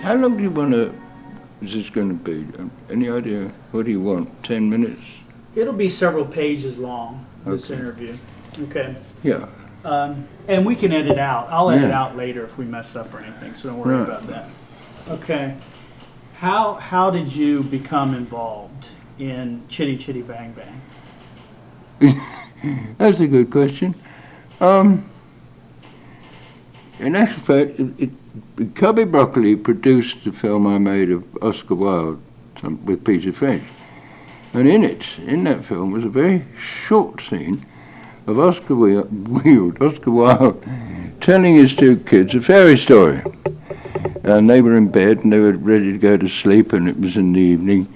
How long do you want to, is this going to be? Any idea? What do you want, 10 minutes? It'll be several pages long, this Okay. interview. Okay. Yeah. And we can edit out. I'll edit Yeah. out later if we mess up or anything, so don't worry Right. about that. Okay. How did you become involved in Chitty Chitty Bang Bang? That's a good question. In actual fact, Cubby Broccoli produced the film I made of Oscar Wilde with Peter Finch. And in that film, was a very short scene of Oscar Wilde, telling his two kids a fairy story. And they were in bed and they were ready to go to sleep, and it was in the evening.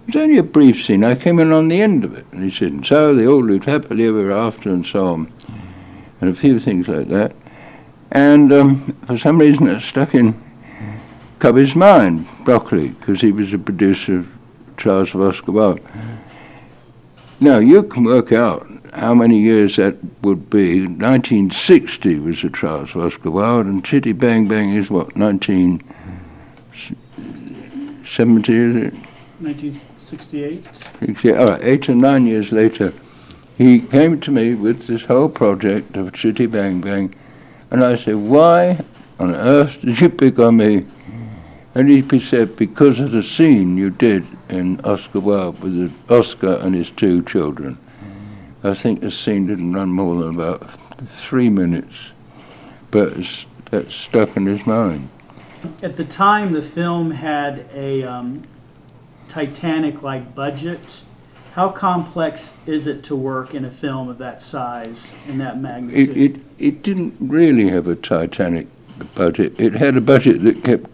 It was only a brief scene. I came in on the end of it. And he said, and so they all lived happily ever after, and so on. And a few things like that. And for some reason it stuck in Cubby's mind, Broccoli, because he was a producer of Trials of Oscar Wilde. Now, you can work out how many years that would be. 1960 was the Trials of Oscar Wilde, and Chitty Bang Bang is what, 1970, is it? 1968? All right, 8 or 9 years later, he came to me with this whole project of Chitty Bang Bang, and I said, why on earth did you pick on me? And he said, because of the scene you did in Oscar Wilde with Oscar and his two children. I think the scene didn't run more than about 3 minutes, but that stuck in his mind. At the time, the film had a Titanic-like budget. How complex is it to work in a film of that size and that magnitude? It didn't really have a Titanic budget. It had a budget that kept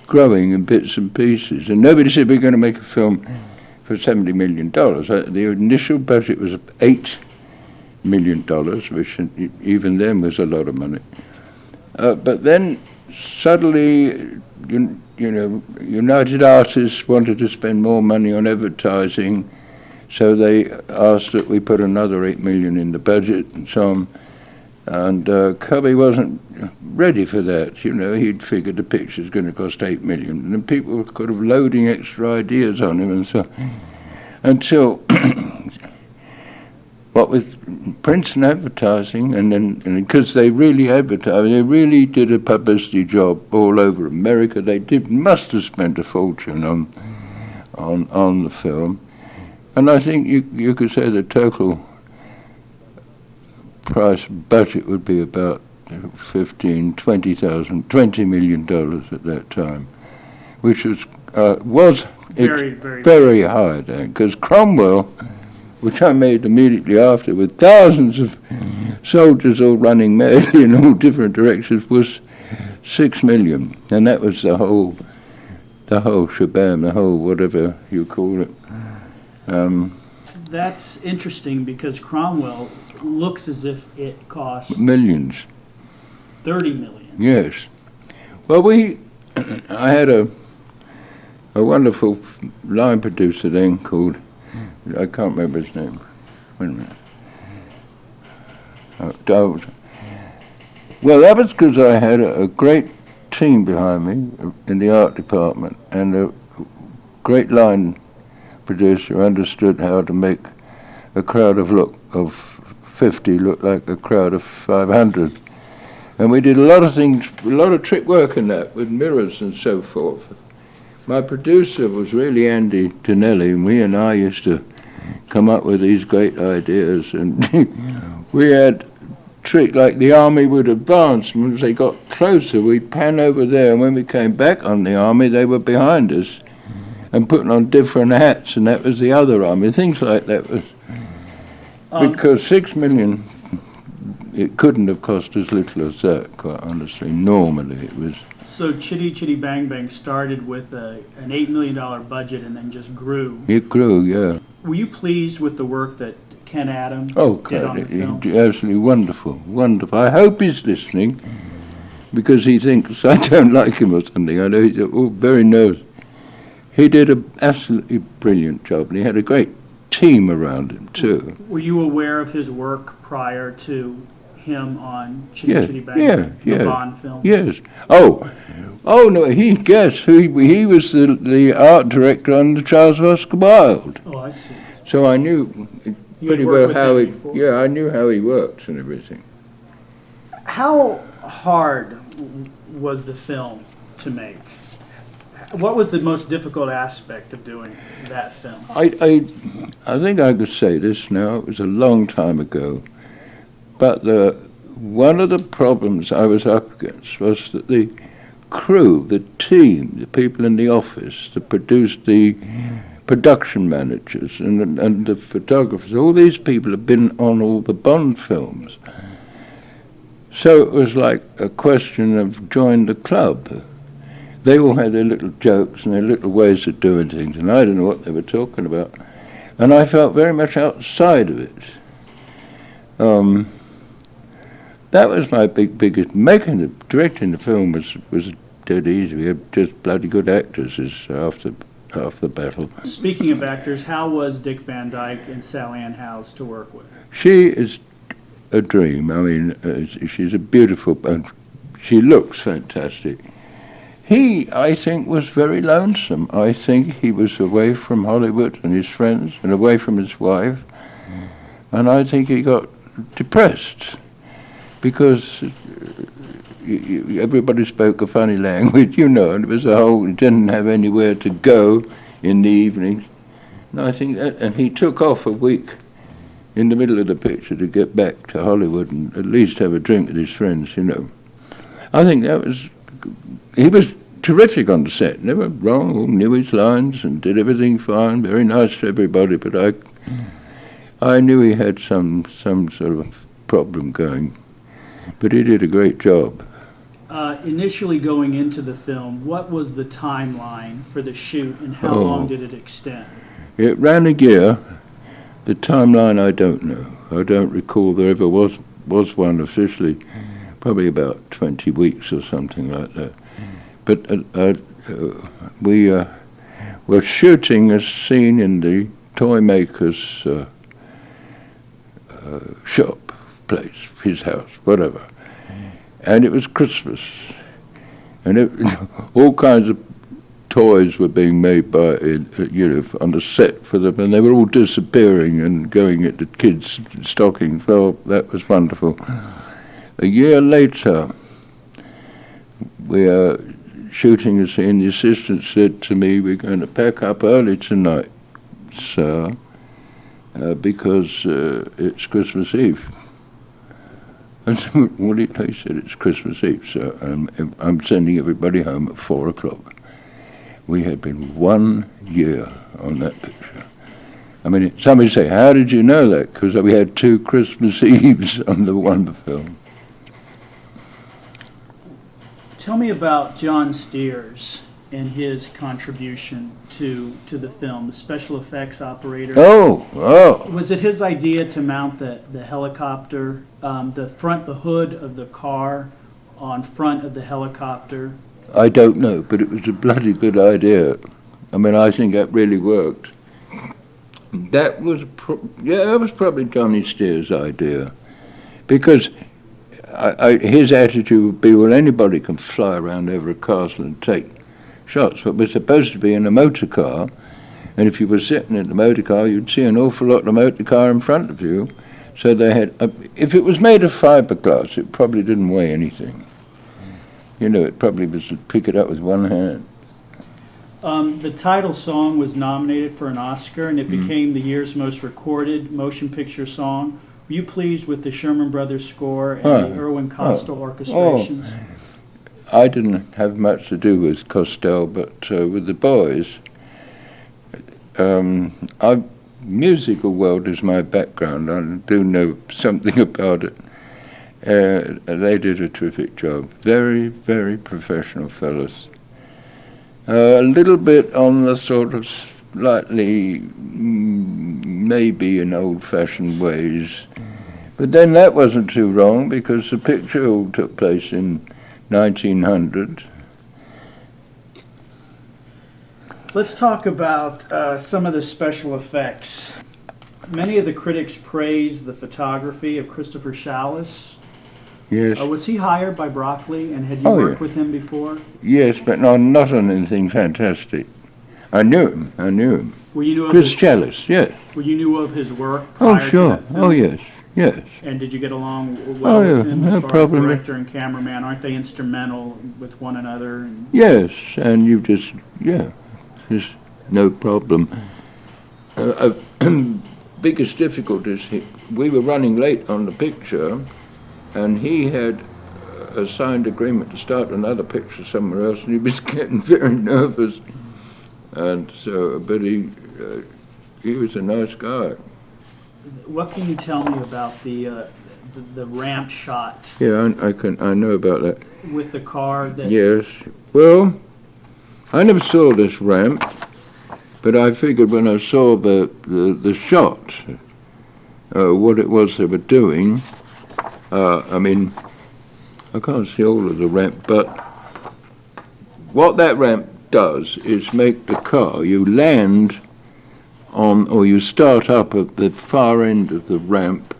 growing in bits and pieces. And nobody said we're going to make a film for $70 million. The initial budget was $8 million, which even then was a lot of money. But then suddenly, you know, United Artists wanted to spend more money on advertising, so they asked that we put another $8 million in the budget and so on. And Cubby wasn't ready for that. You know, he'd figured the picture's going to cost $8 million, and then people were kind of loading extra ideas on him and so until what with prints and advertising, and then because they really advertised, they really did a publicity job all over America. They must have spent a fortune on the film. And I think you could say the total price budget would be about $20 million at that time, which was very high then, because Cromwell, which I made immediately after, with thousands of soldiers all running madly in all different directions, was $6 million, and that was the whole shebang, the whole whatever you call it. That's interesting because Cromwell looks as if it costs millions. 30 million. Yes. Well, I had a wonderful line producer then called, I can't remember his name. Wait a minute. Well, that was because I had a great team behind me in the art department, and a great line producer who understood how to make a crowd of 50 look like a crowd of 500. And we did a lot of things, a lot of trick work in that, with mirrors and so forth. My producer was really Andy Tonelli, and we and I used to come up with these great ideas. And we had trick like the army would advance, and as they got closer, we'd pan over there, and when we came back on the army, they were behind us and putting on different hats, and that was the other army. Things like that was because $6 million. It couldn't have cost as little as that, quite honestly. Normally it was. So Chitty Chitty Bang Bang started with an $8 million budget and then just grew. It grew, yeah. Were you pleased with the work that Ken Adam did on the film? Absolutely wonderful, wonderful. I hope he's listening, because he thinks I don't like him or something. I know he's very nervous. He did an absolutely brilliant job, and he had a great team around him too. Were you aware of his work prior to him on Chitty Chitty Bang Bang, the Bond films? Yes. Oh, Oh no, he was the art director on the Charles of Oscar Wilde. Oh, I see. So I knew You had pretty worked well with how him he. before? Yeah, I knew how he worked and everything. How hard was the film to make? What was the most difficult aspect of doing that film? I think I could say this now. It was a long time ago, but one of the problems I was up against was that the crew, the team, the people in the office that produced the production managers and the photographers, all these people have been on all the Bond films. So it was like a question of join the club. They all had their little jokes and their little ways of doing things, and I don't know what they were talking about. And I felt very much outside of it. That was my biggest. Directing the film was dead easy. We had just bloody good actors is half the battle. Speaking of actors, how was Dick Van Dyke and Sally Ann Howes to work with? She is a dream. I mean, she's a beautiful, she looks fantastic. He, I think, was very lonesome. I think he was away from Hollywood and his friends and away from his wife. And I think he got depressed because everybody spoke a funny language, and it was he didn't have anywhere to go in the evenings. And I think and he took off a week in the middle of the picture to get back to Hollywood and at least have a drink with his friends, I think he was terrific on the set, never wrong, knew his lines and did everything fine, very nice to everybody, but I knew he had some sort of problem going, but he did a great job. Initially going into the film, what was the timeline for the shoot and how long did it extend? It ran a year. The timeline I don't know. I don't recall there ever was one officially, probably about 20 weeks or something like that. But we were shooting a scene in the toy maker's shop, place, his house, whatever. And it was Christmas. And all kinds of toys were being made by, on the set for them, and they were all disappearing and going into kids' stockings. Well, that was wonderful. A year later, we are shooting a scene. The assistant said to me, "We're going to pack up early tonight, sir, because it's Christmas Eve." I said, "What did he said? It's Christmas Eve, sir. I'm sending everybody home at 4 o'clock." We had been 1 year on that picture. I mean, somebody say, "How did you know that?" Because we had 2 Christmas Eves on the one film. Tell me about John Steers and his contribution to the film, the special effects operator. Oh. Was it his idea to mount the helicopter, the hood of the car on front of the helicopter? I don't know, but it was a bloody good idea. I mean, I think that really worked. That was probably Johnny Steers' idea, because his attitude would be, well, anybody can fly around over a castle and take shots, but we're supposed to be in a motor car, and if you were sitting in the motor car, you'd see an awful lot of the motor car in front of you. So they had, if it was made of fiberglass, it probably didn't weigh anything. It probably was to pick it up with one hand. The title song was nominated for an Oscar, and it became the year's most recorded motion picture song. Were you pleased with the Sherman Brothers score and the Irwin Costal orchestrations? I didn't have much to do with Costal, but with the boys. Musical world is my background. I do know something about it. They did a terrific job. Very, very professional fellows. A little bit on the sort of slightly, maybe in old-fashioned ways. But then that wasn't too wrong, because the picture all took place in 1900. Let's talk about some of the special effects. Many of the critics praised the photography of Christopher Shallis. Yes. Was he hired by Broccoli, and had you Oh, worked yeah. with him before? Yes, but no, not on anything fantastic. I knew him. Well, you knew of Chris his, Challis, yes. well, you knew of his work Oh, prior to sure. that film? Oh, yes. Yes. And did you get along well Oh, yeah, with him as no far problem. as director and cameraman? Aren't they instrumental with one another? Yes, and you just, yeah, there's no problem. Biggest difficulties, we were running late on the picture, and he had a signed agreement to start another picture somewhere else, and he was getting very nervous. And so, but he was a nice guy. What can you tell me about the ramp shot Yeah, I know about that. with the car? That Yes. Well, I never saw this ramp, but I figured when I saw the shot, what it was they were doing. I mean, I can't see all of the ramp, but what that ramp does is make the car, you land on, or you start up at the far end of the ramp,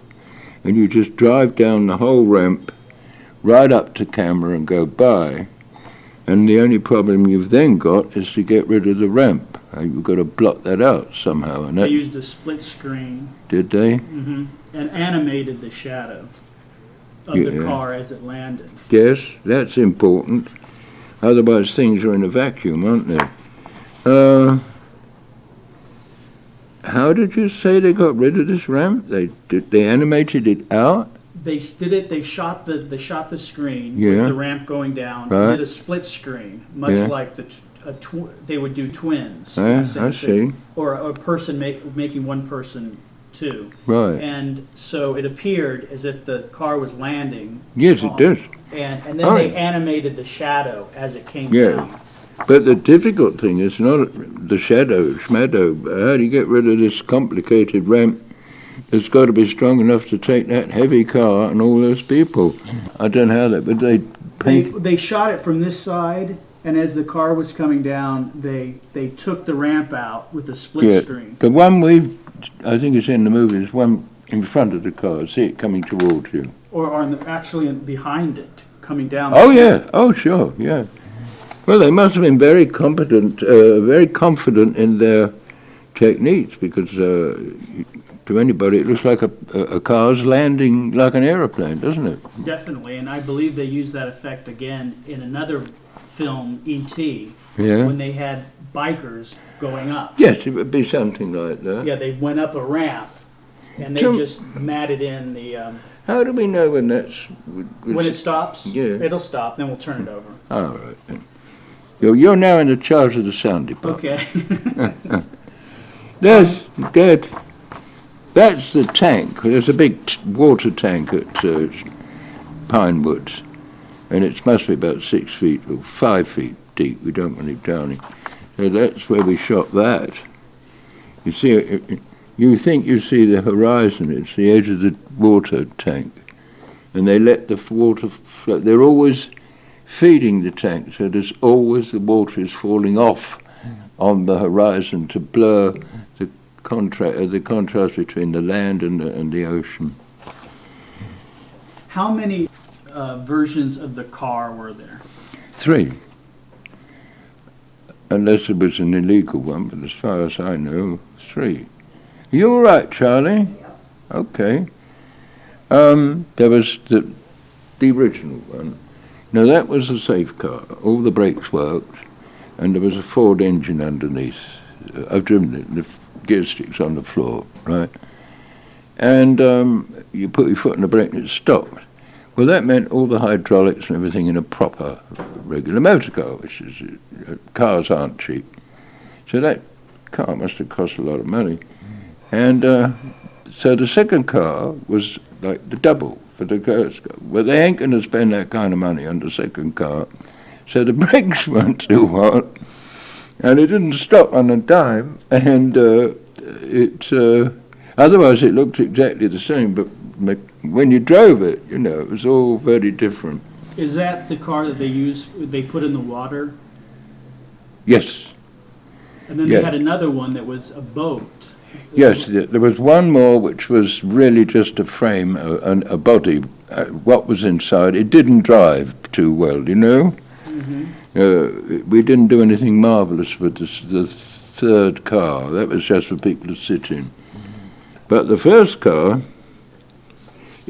and you just drive down the whole ramp right up to camera and go by. And the only problem you've then got is to get rid of the ramp. You've got to blot that out somehow. And they that, used a split screen did they? and animated the shadow of the Yeah. car as it landed. Yes, that's important. Otherwise things are in a vacuum, aren't they? How did you say they got rid of this ramp? They animated it out? They did it. They shot the screen Yeah. with the ramp going down. Right. And did a split screen, much Yeah. like they would do twins. Yeah, the same I thing. see. Or a person making one person two. Right. And so it appeared as if the car was landing. Yes, it does. And then Oh. they animated the shadow as it came Yeah. down. But the difficult thing is not the shadow. How do you get rid of this complicated ramp? It's got to be strong enough to take that heavy car and all those people. I don't know how that, but They shot it from this side, and as the car was coming down, they took the ramp out with a split screen. The one I think it's in the movie, is one in front of the car. See it coming towards you. Or actually behind it, coming down. Oh yeah. Oh sure. Yeah. Well, they must have been very competent, very confident in their techniques, because to anybody it looks like a car's landing like an aeroplane, doesn't it? Definitely, and I believe they used that effect again in another film, E.T., Yeah. when they had bikers going up. Yes, it would be something like that. Yeah, they went up a ramp, and they So- just matted in the... How do we know when that's... when it stops, Yeah. it'll stop, then we'll turn it over. All right. Then. You're now in the charge of the sound department. Okay. That's the tank. There's a big water tank at Pine Woods, and it must be about 6 feet or 5 feet deep. We don't want it drowning. So that's where we shot that. You see, you think you see the horizon. It's the edge of the water tank, and they let the water flow. They're always feeding the tank, so there's always the water is falling off on the horizon to blur the contrast between the land and the ocean. How many versions of the car were there? 3. Unless it was an illegal one, but as far as I know, 3. You all right, Charlie? Okay. There was the original one. Now that was a safe car. All the brakes worked, and there was a Ford engine underneath. I've driven it. The gear sticks on the floor, right? And you put your foot on the brake and it stopped. Well, that meant all the hydraulics and everything in a proper, regular motor car, which is, cars aren't cheap. So that car must have cost a lot of money. And so the second car was like the double for the first car. Well, they ain't going to spend that kind of money on the second car. So the brakes weren't too hot, and it didn't stop on a dime, and otherwise it looked exactly the same, but when you drove it, it was all very different. Is that the car that they put in the water? Yes. And then Yeah. they had another one that was a boat. Yes, there was one more which was really just a frame, a body. What was inside, it didn't drive too well, you know? We didn't do anything marvellous with the third car. That was just for people to sit in. But the first car,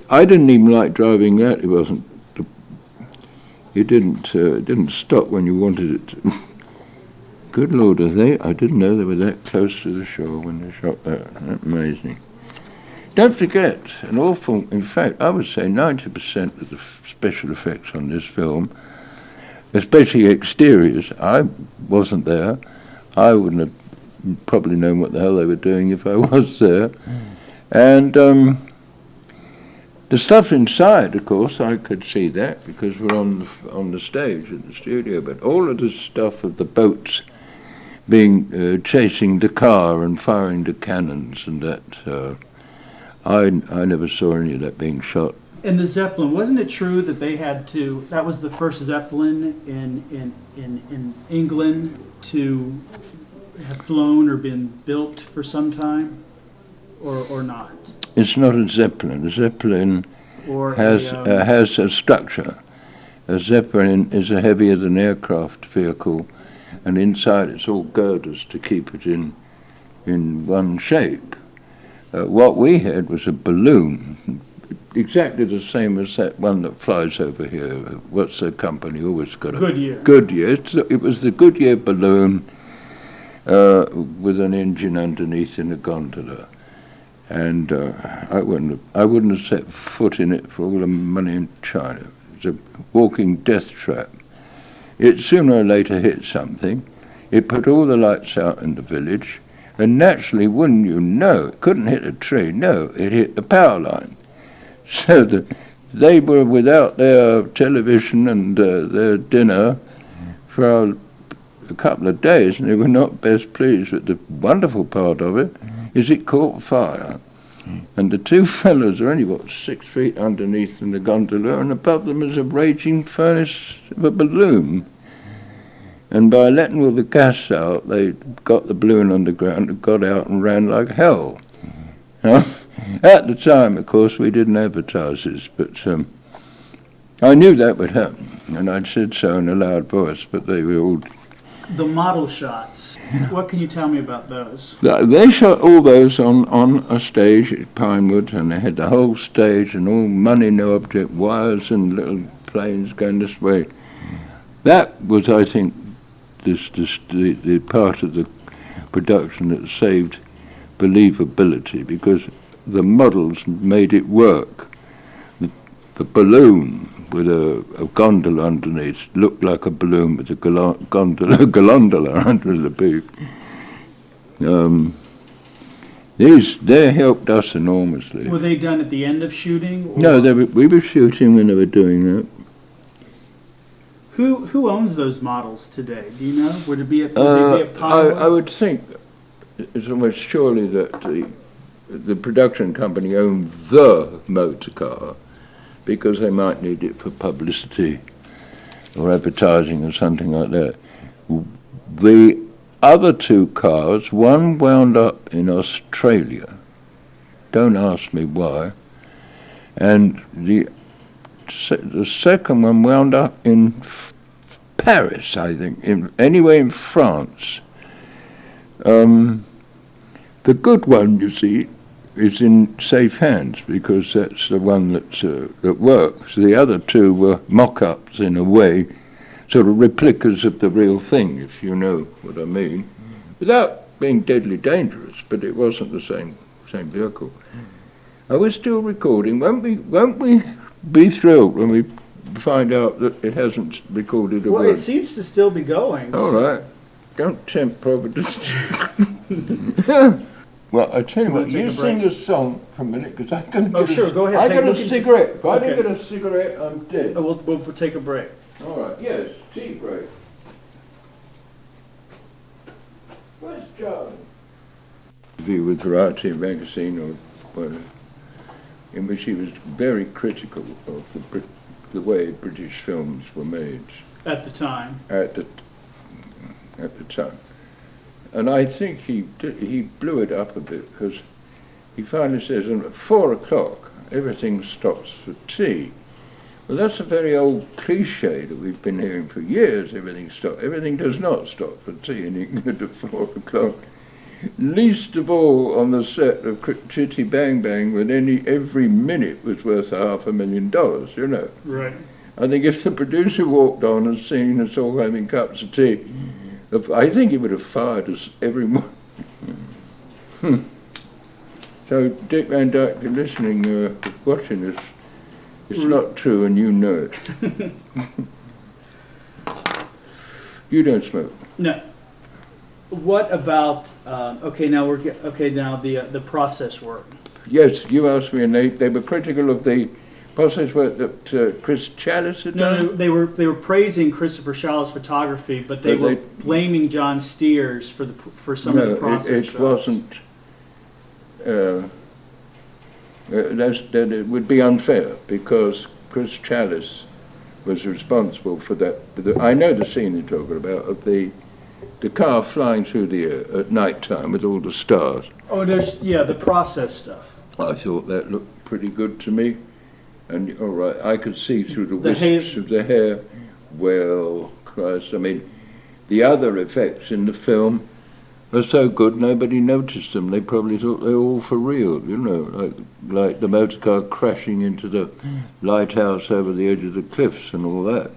I didn't even like driving that. It wasn't. It didn't stop when you wanted it to. Good Lord, I didn't know they were that close to the shore when they shot that. Amazing. Don't forget, in fact, I would say 90% of the special effects on this film, especially exteriors, I wasn't there. I wouldn't have probably known what the hell they were doing if I was there. And the stuff inside, of course, I could see that because we're on the stage in the studio, but all of the stuff of the boats being chasing the car and firing the cannons and that, I never saw any of that being shot. And the Zeppelin, wasn't it true that they had to, that was the first Zeppelin in England to have flown or been built for some time, or not? It's not a Zeppelin. A Zeppelin has a structure. A Zeppelin is a heavier than aircraft vehicle, and inside it's all girders to keep it in one shape. What we had was a balloon, exactly the same as that one that flies over here. What's the company always got? Goodyear. Goodyear. It was the Goodyear balloon with an engine underneath in a gondola. And I wouldn't have set foot in it for all the money in China. It's a walking death trap. It sooner or later hit something. It put all the lights out in the village, and naturally, wouldn't you know, it couldn't hit a tree. No, it hit the power line. So they were without their television and their dinner for a couple of days, and they were not best pleased. But the wonderful part of it is it caught fire. And the two fellows are only, 6 feet underneath in the gondola, and above them is a raging furnace of a balloon. And by letting all the gas out, they got the balloon underground and got out and ran like hell. At the time, of course, we didn't advertise this, but I knew that would happen, and I'd said so in a loud voice, but they were all... The model shots, what can you tell me about those? They shot all those on a stage at Pinewood, and they had the whole stage and all money, no object, wires and little planes going this way. That was, I think, the part of the production that saved believability, because the models made it work. The balloon with a gondola underneath looked like a balloon with a gondola under the beak. They helped us enormously. Were they done at the end of shooting? Or? No, we were shooting when they were doing that. Who owns those models today? Do you know? Would it be a Pinewood? I would think it's almost surely that the production company owned the motor car, because they might need it for publicity or advertising or something like that. The other two cars, one wound up in Australia. Don't ask me why. And the second one wound up in Paris, I think, anyway in France. The good one, you see, is in safe hands, because that's the one that works. The other two were mock-ups in a way, sort of replicas of the real thing, if you know what I mean, without being deadly dangerous, but it wasn't the same vehicle. Are we still recording? Won't we be thrilled when we find out that it hasn't recorded a word? Well, it seems to still be going. All right. Don't tempt Providence. Well, I tell you what, you sing a song for a minute, because I can go ahead. I got a cigarette. If I didn't get a cigarette, I'm dead. Oh, we'll take a break. All right, yes, tea break. Where's John? With Variety magazine, or in which he was very critical of the way British films were made. At the time. At the time. And I think he blew it up a bit, because he finally says, and at 4 o'clock, everything stops for tea. Well, that's a very old cliche that we've been hearing for years. Everything does not stop for tea in England at 4 o'clock. Least of all on the set of Chitty Bang Bang, when every minute was worth $500,000, you know. Right. I think if the producer walked on and seen us all having cups of tea, I think he would have fired us every morning. So, Dick Van Dyke, you're listening, watching this. It's not true, and you know it. You don't smoke. No. What about? Now the process work. Yes, you asked me, and they were critical of the process work that Chris Challis had done. No, they were praising Christopher Shaw's photography, but they were blaming John Steers for some of the process it wasn't. That it would be unfair, because Chris Challis was responsible for that. I know the scene you're talking about, of the car flying through the air at night time with all the stars. Oh, the process stuff. I thought that looked pretty good to me. And all right, I could see through the wisps of the hair. Well, Christ, I mean, the other effects in the film are so good nobody noticed them. They probably thought they were all for real, you know, like the motor car crashing into the lighthouse over the edge of the cliffs and all that.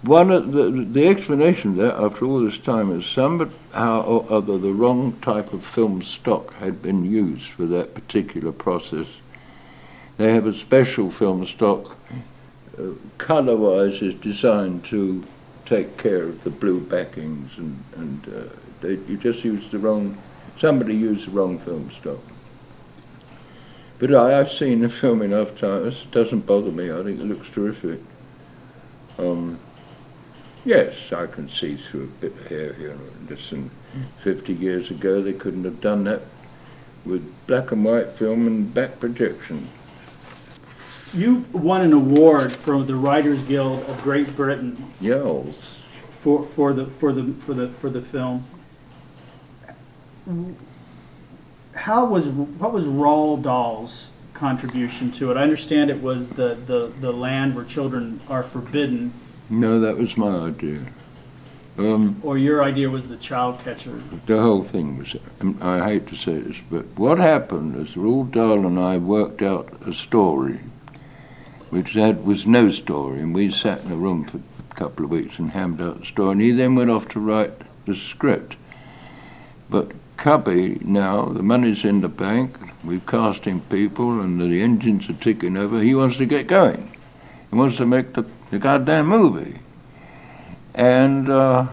One of the explanation of that, after all this time, is somehow or other the wrong type of film stock had been used for that particular process. They have a special film stock, colour-wise is designed to take care of the blue backings, and you just used somebody used the wrong film stock. But I've seen the film enough times, it doesn't bother me, I think it looks terrific. Yes, I can see through a bit of hair here. Listen, 50 years ago they couldn't have done that with black and white film and back projection. You won an award from the Writers Guild of Great Britain. Yes. For the film. What was Roald Dahl's contribution to it? I understand it was the land where children are forbidden. No, that was my idea. Or your idea was the child catcher. The whole thing was, I hate to say this, but what happened is Roald Dahl and I worked out a story, which was no story, and we sat in a room for a couple of weeks and hammed out the story, and he then went off to write the script. But Cubby, now, the money's in the bank, we've casting people, and the engines are ticking over, he wants to get going. He wants to make the goddamn movie. And the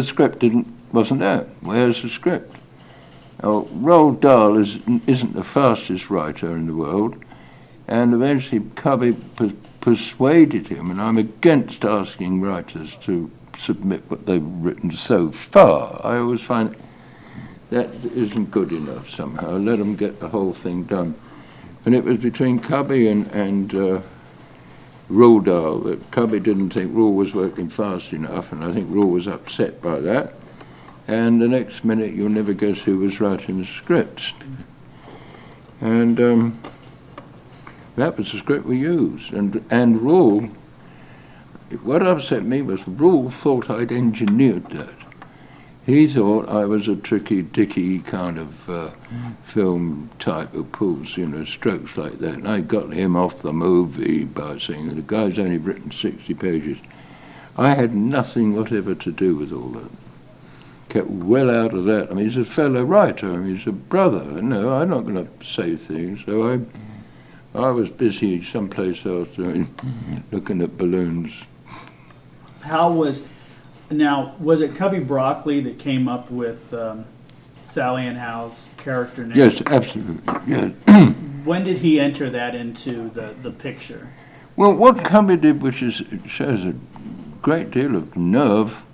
script wasn't there. Where's the script? Roald Dahl isn't the fastest writer in the world, and eventually Cubby persuaded him, and I'm against asking writers to submit what they've written so far. I always find that isn't good enough somehow. Let them get the whole thing done. And it was between Cubby and Roald Dahl that Cubby didn't think Roald was working fast enough, and I think Roald was upset by that. And the next minute, you'll never guess who was writing the scripts. And that was the script we used. And Roald, what upset me was Roald thought I'd engineered that. He thought I was a tricky, dicky kind of film type who pulls, strokes like that. And I got him off the movie by saying the guy's only written 60 pages. I had nothing whatever to do with all that. Kept well out of that. I mean, he's a fellow writer. I mean, he's a brother. No, I'm not going to say things. So I was busy someplace else looking at balloons. Was it Cubby Broccoli that came up with Sally Ann Howe's character name? Yes, absolutely. Yes. When did he enter that into the picture? Well, what Cubby did, which shows a great deal of nerve,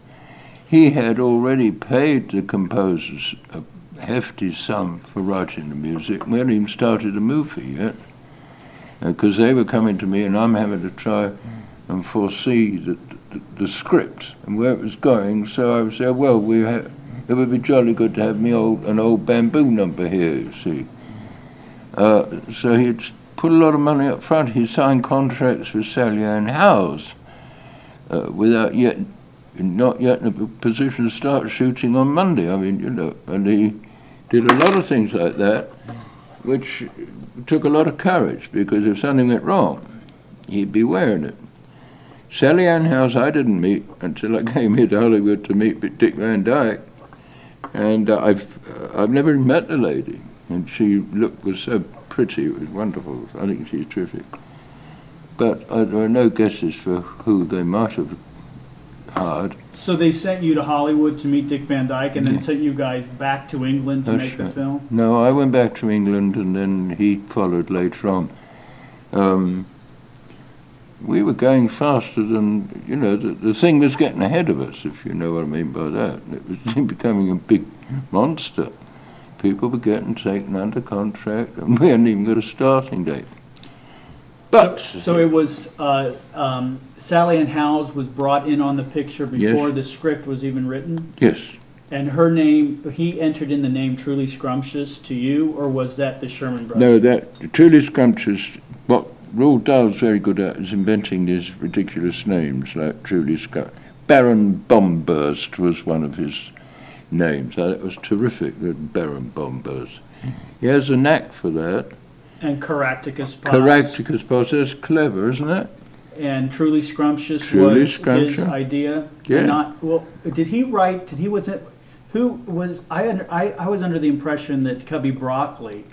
he had already paid the composers a hefty sum for writing the music. We hadn't even started the movie yet, because they were coming to me, and I'm having to try and foresee the script and where it was going. So I would say, well, it would be jolly good to have an old bamboo number here, you see. So he'd put a lot of money up front. He signed contracts with Sally Ann Howes not yet in a position to start shooting on Monday. I mean, and he did a lot of things like that, which took a lot of courage, because if something went wrong, he'd be wearing it. Sally Ann Howes I didn't meet until I came here to Hollywood to meet Dick Van Dyke, and I've never met the lady, and she was so pretty. It was wonderful. I think she's terrific. But there are no guesses for who they might have hired. So they sent you to Hollywood to meet Dick Van Dyke, and then sent you guys back to England to make the film? No, I went back to England, and then he followed later on. We were going faster than, the thing was getting ahead of us, if you know what I mean by that. It was becoming a big monster. People were getting taken under contract, and we hadn't even got a starting date. But so it was Sally Ann Howes was brought in on the picture before the script was even written? Yes. And her name, he entered in the name Truly Scrumptious to you, or was that the Sherman Brothers? No, that Truly Scrumptious, what Roald Dahl's very good at is inventing these ridiculous names, like Truly Scrumptious. Baron Bombburst was one of his names. That was terrific, that Baron Bombburst. He has a knack for that. And Caractacus Pos. Caractacus Pos, that's clever, isn't it? And Truly Scrumptious Truly was Scrumptious. his idea? Yeah. I was under the impression that Cubby Broccoli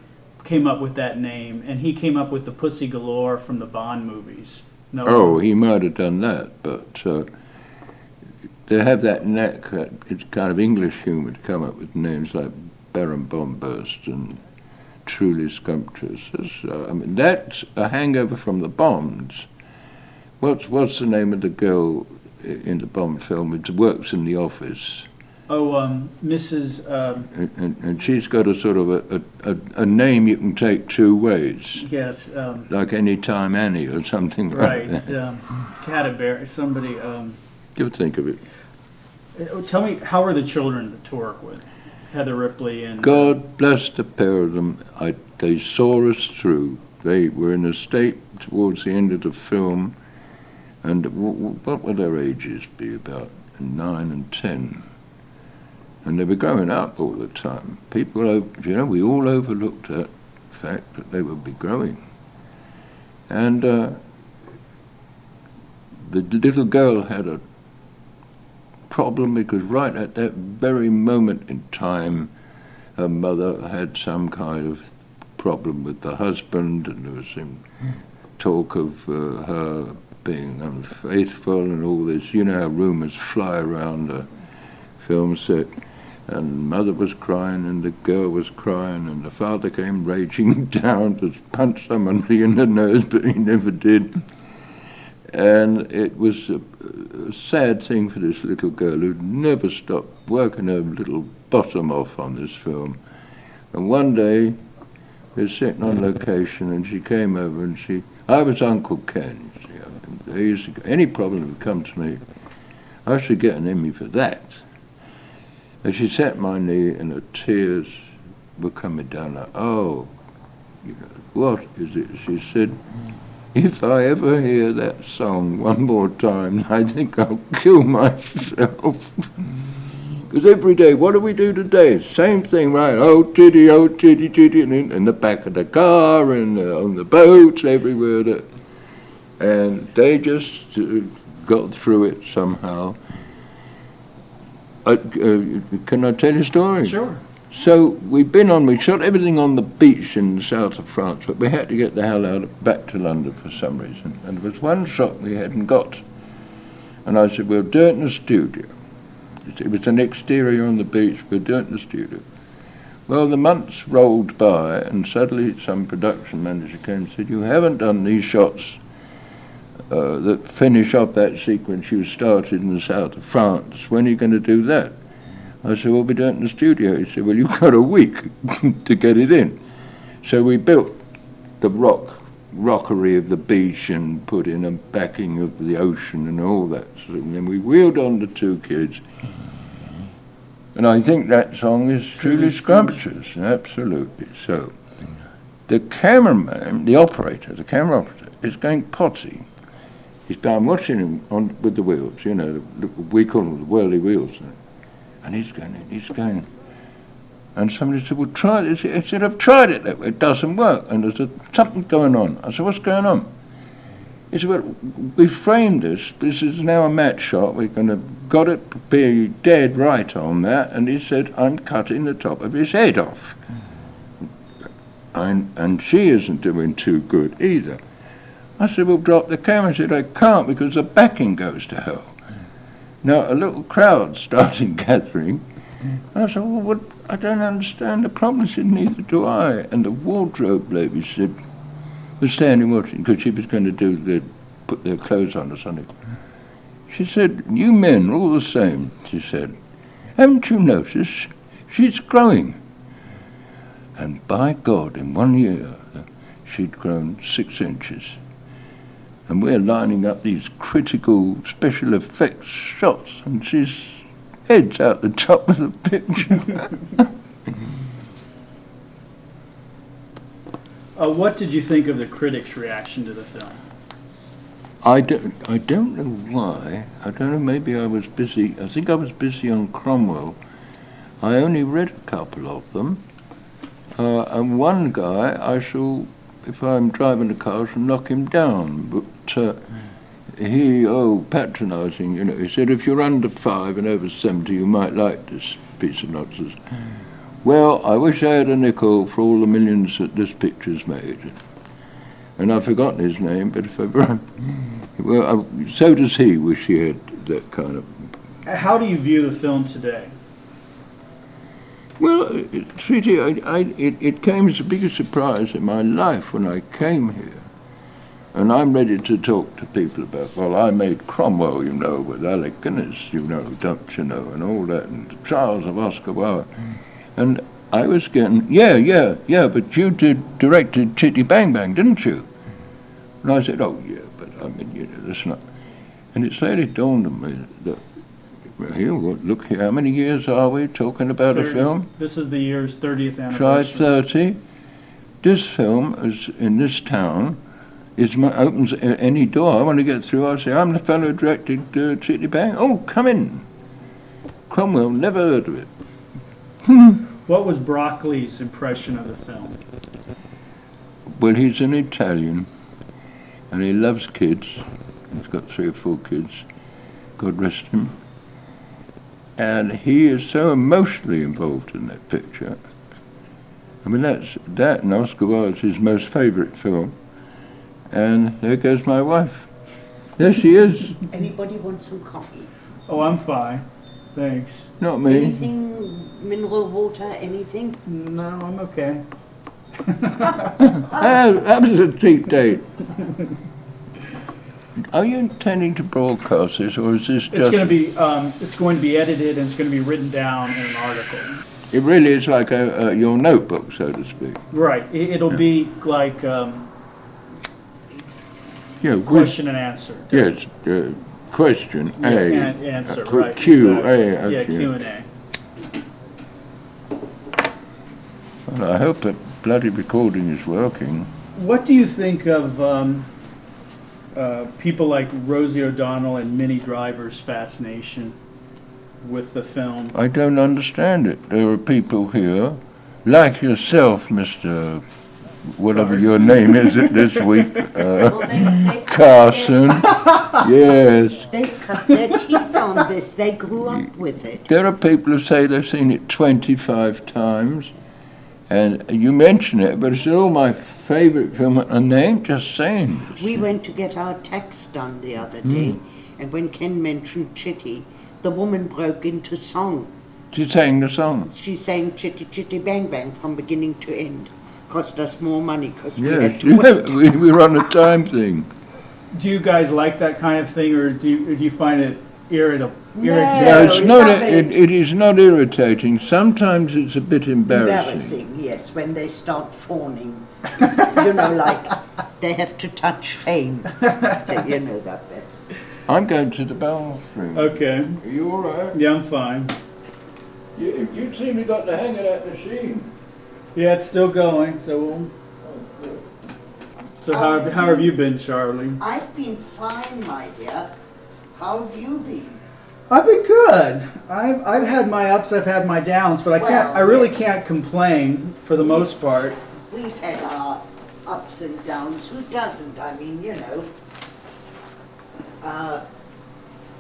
came up with that name, and he came up with the Pussy Galore from the Bond movies. No. Oh, he might have done that, but they have that knack, it's kind of English humour to come up with names like Baron Bombburst and Truly Scrumptious. That's a hangover from the Bonds. What's the name of the girl in the Bond film who works in the office? Oh, Mrs. And she's got a sort of a name you can take two ways. Yes. Like Anytime Annie or something like that. Right. Cadbury. Somebody. You think of it. Tell me, how are the children to work with? Heather Ripley and... God bless the pair of them. They saw us through. They were in a state towards the end of the film, and what would their ages be? About 9 and 10. And they were growing up all the time. People, we all overlooked that fact that they would be growing. And the little girl had a problem because right at that very moment in time, her mother had some kind of problem with the husband, and there was some talk of her being unfaithful and all this. You know how rumours fly around a film set. And mother was crying, and the girl was crying, and the father came raging down to punch somebody in the nose, but he never did. And it was a sad thing for this little girl who'd never stopped working her little bottom off on this film. And one day, we were sitting on location, and she came over, and I was Uncle Ken. You see, any problem would come to me, I should get an Emmy for that. And she sat at my knee, and her tears were coming down like, oh, what is it? She said, if I ever hear that song one more time, I think I'll kill myself. Because every day, what do we do today? Same thing, right? Oh, titty, titty, and in the back of the car, and on the boats, everywhere. And they just got through it somehow. Can I tell you a story? Sure. So we shot everything on the beach in the south of France, but we had to get the hell back to London for some reason. And there was one shot we hadn't got. And I said, we'll do it in the studio. It was an exterior on the beach, we'll do it in the studio. Well, the months rolled by, and suddenly some production manager came and said, you haven't done these shots that finish off that sequence you started in the south of France. When are you going to do that? I said, we'll be doing it in the studio. He said, well, you've got a week to get it in. So we built the rock rockery of the beach and put in a backing of the ocean and all that sort of thing. And we wheeled on the two kids. And I think that song is truly scrumptious, absolutely. So, the cameraman, the camera operator, is going potty. I'm watching him with the wheels, you know, we call them the whirly wheels. And he's going. And somebody said, well, try this. He said, I've tried it, it doesn't work. And there's something going on. I said, what's going on? He said, well, we framed this. This is now a match shot. We're going to got it be dead right on that. And he said, I'm cutting the top of his head off. And she isn't doing too good either. I said, well, drop the camera. He said, I can't because the backing goes to hell. Now, a little crowd started gathering. I said, well, what? I don't understand the problem. She said, neither do I. And the wardrobe lady said, was standing watching because she was going to put their clothes on or something. She said, you men are all the same, she said. Haven't you noticed? She's growing. And by God, in 1 year, she'd grown 6 inches. And we're lining up these critical special effects shots, and she's head's out the top of the picture. What did you think of the critics' reaction to the film? I don't know why. I don't know, maybe I was busy. I think I was busy on Cromwell. I only read a couple of them. And one guy, I shall, if I'm driving the car, I shall knock him down. But patronising, you know, he said, if you're under 5 and over 70, you might like this piece of nonsense. Well, I wish I had a nickel for all the millions that this picture's made. And I've forgotten his name, but if ever so does he wish he had that kind of... How do you view the film today? Well, Sweetie, it came as the biggest surprise in my life when I came here. And I'm ready to talk to people about, well, I made Cromwell, you know, with Alec Guinness, you know, don't you know, and all that, and the Trials of Oscar Wilde. And I was getting, yeah, but you directed Chitty Bang Bang, didn't you? And I said, oh, yeah, but I mean, you know, that's not... And it slowly dawned on me that, here, look here, how many years are we talking about 30. A film? This is the year's 30th anniversary. Try 30. This film is in this town. Opens any door I want to get through. I say, I'm the fellow who directed Chitty Bang. Oh, come in. Cromwell, never heard of it. What was Broccoli's impression of the film? Well, he's an Italian, and he loves kids. He's got 3 or 4 kids. God rest him. And he is so emotionally involved in that picture. I mean, that and Oscar Wilde's his most favourite film. And there goes my wife. There she is. Anybody want some coffee? Oh, I'm fine. Thanks. Not me. Anything, mineral water, anything? No, I'm okay. That was a cheap date. Are you intending to broadcast this, or is this just... It's going to be edited, and it's going to be written down in an article. It really is like your notebook, so to speak. Right. It'll be like question and answer. Yes, question A. And answer, right. Q, exactly. A. Yeah, Q&A. Well, I hope that bloody recording is working. What do you think of people like Rosie O'Donnell and Minnie Driver's fascination with the film? I don't understand it. There are people here, like yourself, Mr. whatever your name is this week, Carson. Yes. They've cut their teeth on this. They grew up with it. There are people who say they've seen it 25 times. And you mention it, but it's still my favourite film, and they ain't just saying this. We went to get our tax done the other day, and when Ken mentioned Chitty, the woman broke into song. She sang the song. She sang Chitty Chitty Bang Bang from beginning to end. Cost us more money because we Yes, had to wait. we were on a time thing. Do you guys like that kind of thing, or do you find it irritating? No, it's not. love it. It is not irritating. Sometimes it's a bit embarrassing. Embarrassing, yes, when they start fawning. You know, like they have to touch fame. So you know that bit. I'm going to the bathroom. Okay. Are you all right? Yeah, I'm fine. You seem to got the hang of that machine. Yeah, it's still going. So how have you been, Charlie? I've been fine, my dear. How have you been? I've been good. I've had my ups, I've had my downs, but I really can't complain for the most part. We've had our ups and downs. Who doesn't? I mean, you know.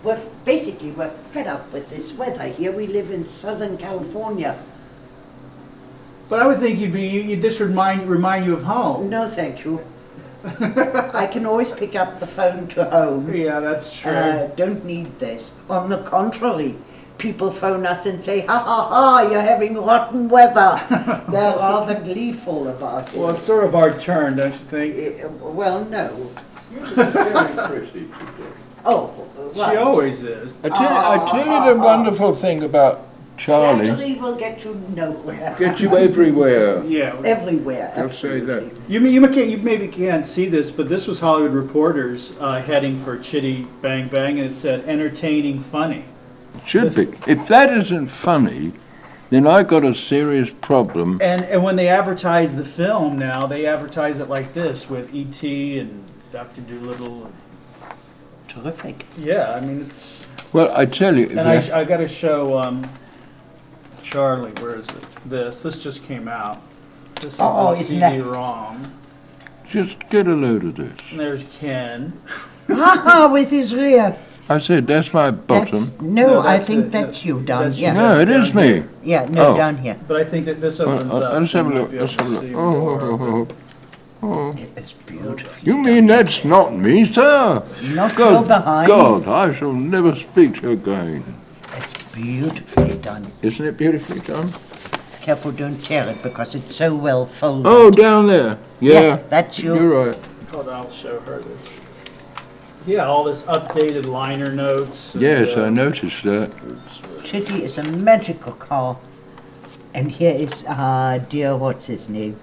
We're fed up with this weather. Here we live in Southern California. But I would think this would remind you of home. No, thank you. I can always pick up the phone to home. Yeah, that's true. Don't need this. On the contrary, people phone us and say, ha ha ha, you're having rotten weather. They're rather gleeful about it. Well, it's sort of our turn, don't you think? Well, no. You're very pretty today. Oh, right. She always is. I tell you the wonderful thing about Charlie. Flattery will get you nowhere. Get you everywhere. Yeah. Everywhere, I'll say that. absolutely. You maybe can't see this, but this was Hollywood Reporter's heading for Chitty Bang Bang, and it said entertaining, funny. It should be. If that isn't funny, then I've got a serious problem. And when they advertise the film now, they advertise it like this with E.T. and Dr. Dolittle. Terrific. Yeah, I mean it's. Well, I tell you, if And that- I got to show Charlie. Where is it? This just came out. This is Oh, the isn't CD-ROM. just get a load of this. And there's Ken. Haha, with his rear. I said, that's my bottom. No, I that's think it. that's you down That's you. here. No, it is me. Yeah, no, Oh. down here. But I think that this opens up. Let's so have a you might look. be able Let's have a to look. see Oh, more. oh, oh, oh. It's beautiful. You mean that's not me, sir? Not Good your behind. God, I shall never speak to you again. It's beautifully done. Isn't it beautifully done? Careful, don't tear it because it's so well folded. Oh, down there. Yeah, that's you. You're right. Hold on, I'll show her this. Yeah, all this updated liner notes. And, Yes, I noticed that. Chitty is a magical car. And here is, dear, what's his name?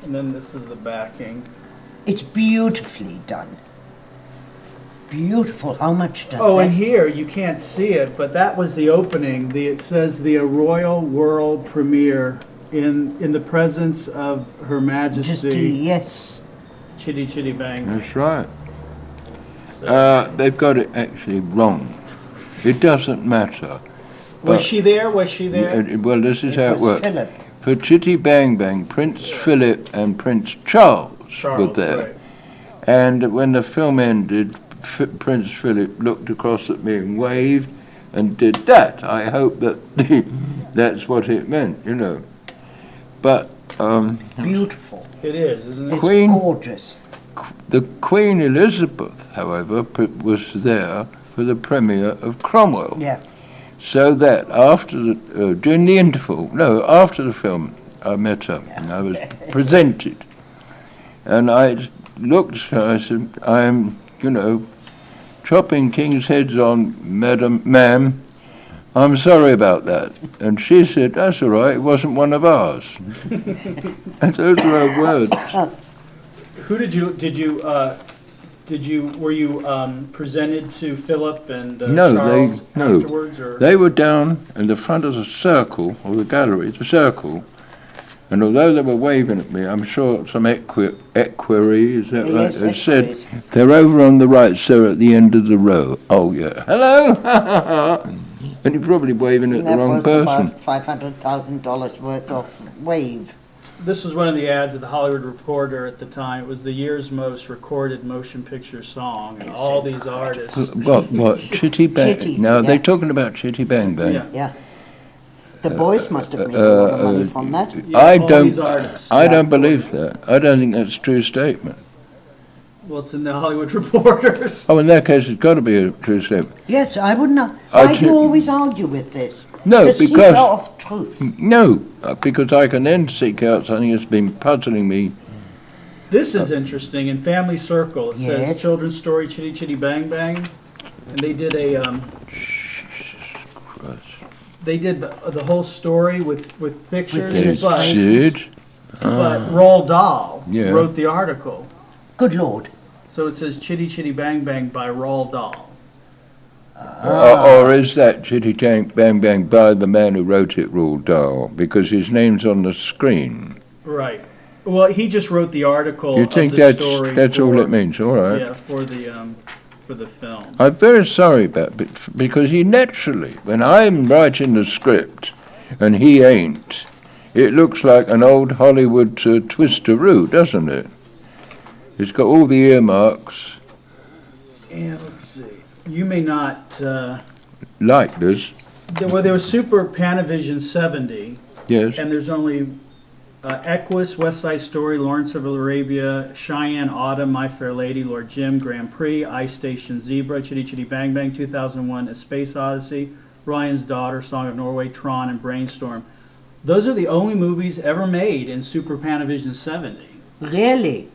And then this is the backing. It's beautifully done. Beautiful. How much does Oh, that? and here, you can't see it, but that was the opening. It says the Royal World Premiere in the presence of Her Majesty Yes. Chitty Chitty Bang. That's right. So, They've got it actually wrong. It doesn't matter. was but- she there? Was she there? Well, this is how it was works. Philip. For Chitty Bang Bang, Prince Philip and Prince Charles were there. right. And when the film ended, Prince Philip looked across at me and waved and did that. I hope that that's what it meant, you know. But Beautiful. It is, isn't it? It's Queen- gorgeous. the Queen Elizabeth, however, was there for the premiere of Cromwell. Yeah. So that after during the interval, no, after the film, I met her and I was presented. And I looked at her, I said, I'm, chopping king's heads on, ma'am. I'm sorry about that. And she said, that's all right, it wasn't one of ours. And those were her words. Who were you presented to Philip and No, Charles no. afterwards? Or? They were down in the front of the circle, or the gallery, the circle, and although they were waving at me, I'm sure some equerry, is that right? Yes, Had said, equerries. they're over on the right, sir, at the end of the row. Oh, yeah. Hello? And you're probably waving at the That wrong was person. about $500,000 worth of wave. This was one of the ads of the Hollywood Reporter at the time. It was the year's most recorded motion picture song, and all these artists. What? Chitty Bang? Chitty, Now, yeah. they're talking about Chitty Bang Bang. Yeah. Yeah. The boys must have made a lot of money from that. Yeah, I all these artists. don't believe that. I don't think that's a true statement. Well, it's in the Hollywood Reporters. Oh, in that case, it's got to be a true statement. Yes, I would not. I Why do you do- always argue with this? No, The seeker because- of truth. No, because I can then seek out something that's been puzzling me. This is interesting. In Family Circle, it says Yes. children's story Chitty Chitty Bang Bang, and they did they did the whole story with pictures, With but Sid? Roald Dahl Yeah. wrote the article. Good Lord. So it says Chitty Chitty Bang Bang by Roald Dahl. Or is that Chitty Chitty Bang Bang by the man who wrote it, Roald Dahl? Because his name's on the screen. Right. Well, he just wrote the article You of think the story. that's all it means? All right. Yeah, for the film. I'm very sorry about it, because he naturally, when I'm writing the script and he ain't, it looks like an old Hollywood twisteroo, doesn't it? It's got all the earmarks Yeah, let's see. You may not. like this. There was Super Panavision 70, Yes. and there's only Equus, West Side Story, Lawrence of Arabia, Cheyenne Autumn, My Fair Lady, Lord Jim, Grand Prix, Ice Station Zebra, Chitty Chitty Bang Bang, 2001, A Space Odyssey, Ryan's Daughter, Song of Norway, Tron, and Brainstorm. Those are the only movies ever made in Super Panavision 70. Really?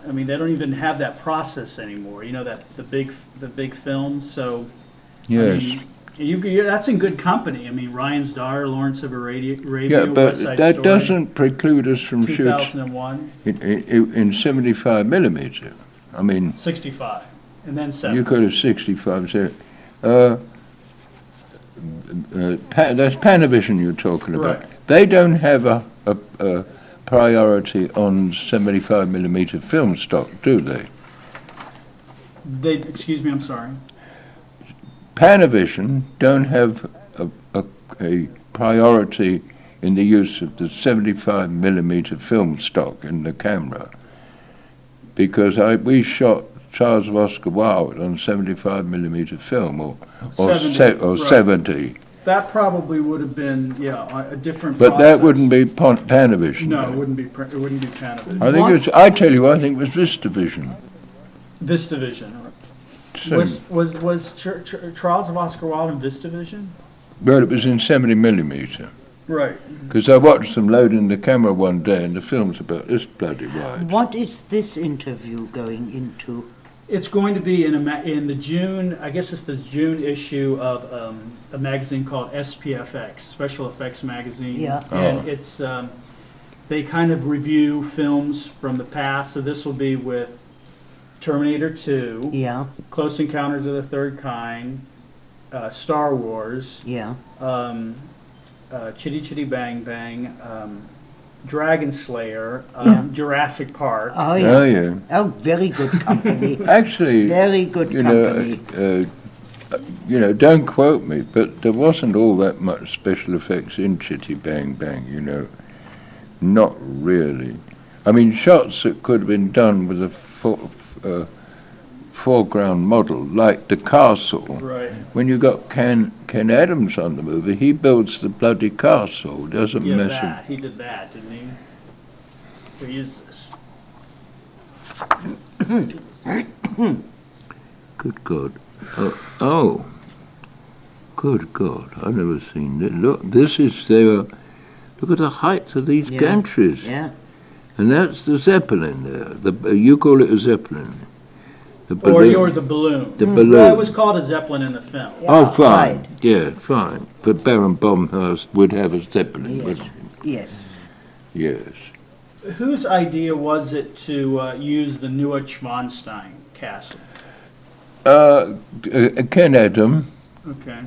I mean, they don't even have that process anymore. You know, that the big films. So, Yes. I mean, that's in good company. I mean, Ryan's Daughter, Lawrence of Arabia, Yeah, but West Side that Story, doesn't preclude us from shooting 2001, in 75 millimeter. I mean, 65, and then 7. you could have 65. So, that's Panavision you're talking about. Right. They don't have a priority on 75 millimeter film stock, do they? Excuse me, I'm sorry. Panavision don't have a priority in the use of the 75 millimeter film stock in the camera, because we shot Charles of Oscar Wilde on 75 millimeter film or 70, 70. That probably would have been, a different But process. that wouldn't be Panavision. No, it wouldn't be Panavision. I think it's. I tell you, I think it was VistaVision. VistaVision. So, Was Charles of Oscar Wilde in VistaVision? well, it was in 70 millimeter. Right. Because I watched them loading the camera one day, and the film's about this bloody wide. What is this interview going into? It's going to be in the June, I guess it's the June issue of a magazine called SPFX, Special Effects Magazine. Yeah. And it's, they kind of review films from the past, so this will be with Terminator 2, Yeah, Close Encounters of the Third Kind, Star Wars, yeah. Chitty Chitty Bang Bang, Dragon Slayer, Yeah. Jurassic Park. Oh, yeah. Oh, yeah. Oh, very good company. Actually, Very good company. don't quote me, but there wasn't all that much special effects in Chitty Bang Bang, Not really. I mean, shots that could have been done with a foreground model, like the castle. Right. When you got Ken Adams on the movie, he builds the bloody castle, doesn't Yeah, mess that. He did that, didn't he? Who is this? Good God. Oh. Good God. I've never seen it. Look, this is their. Look at the height of these Yeah. gantries. Yeah. And that's the Zeppelin there. You call it a Zeppelin. The Or balloon. you're the balloon. The Well, balloon. it was called a Zeppelin in the film. Oh, fine. Right. Yeah, fine. But Baron Baumhurst would have a Zeppelin, Yes. wouldn't Yes. he? Yes. Whose idea was it to use the Neuschwanstein castle? Ken Adam, Okay.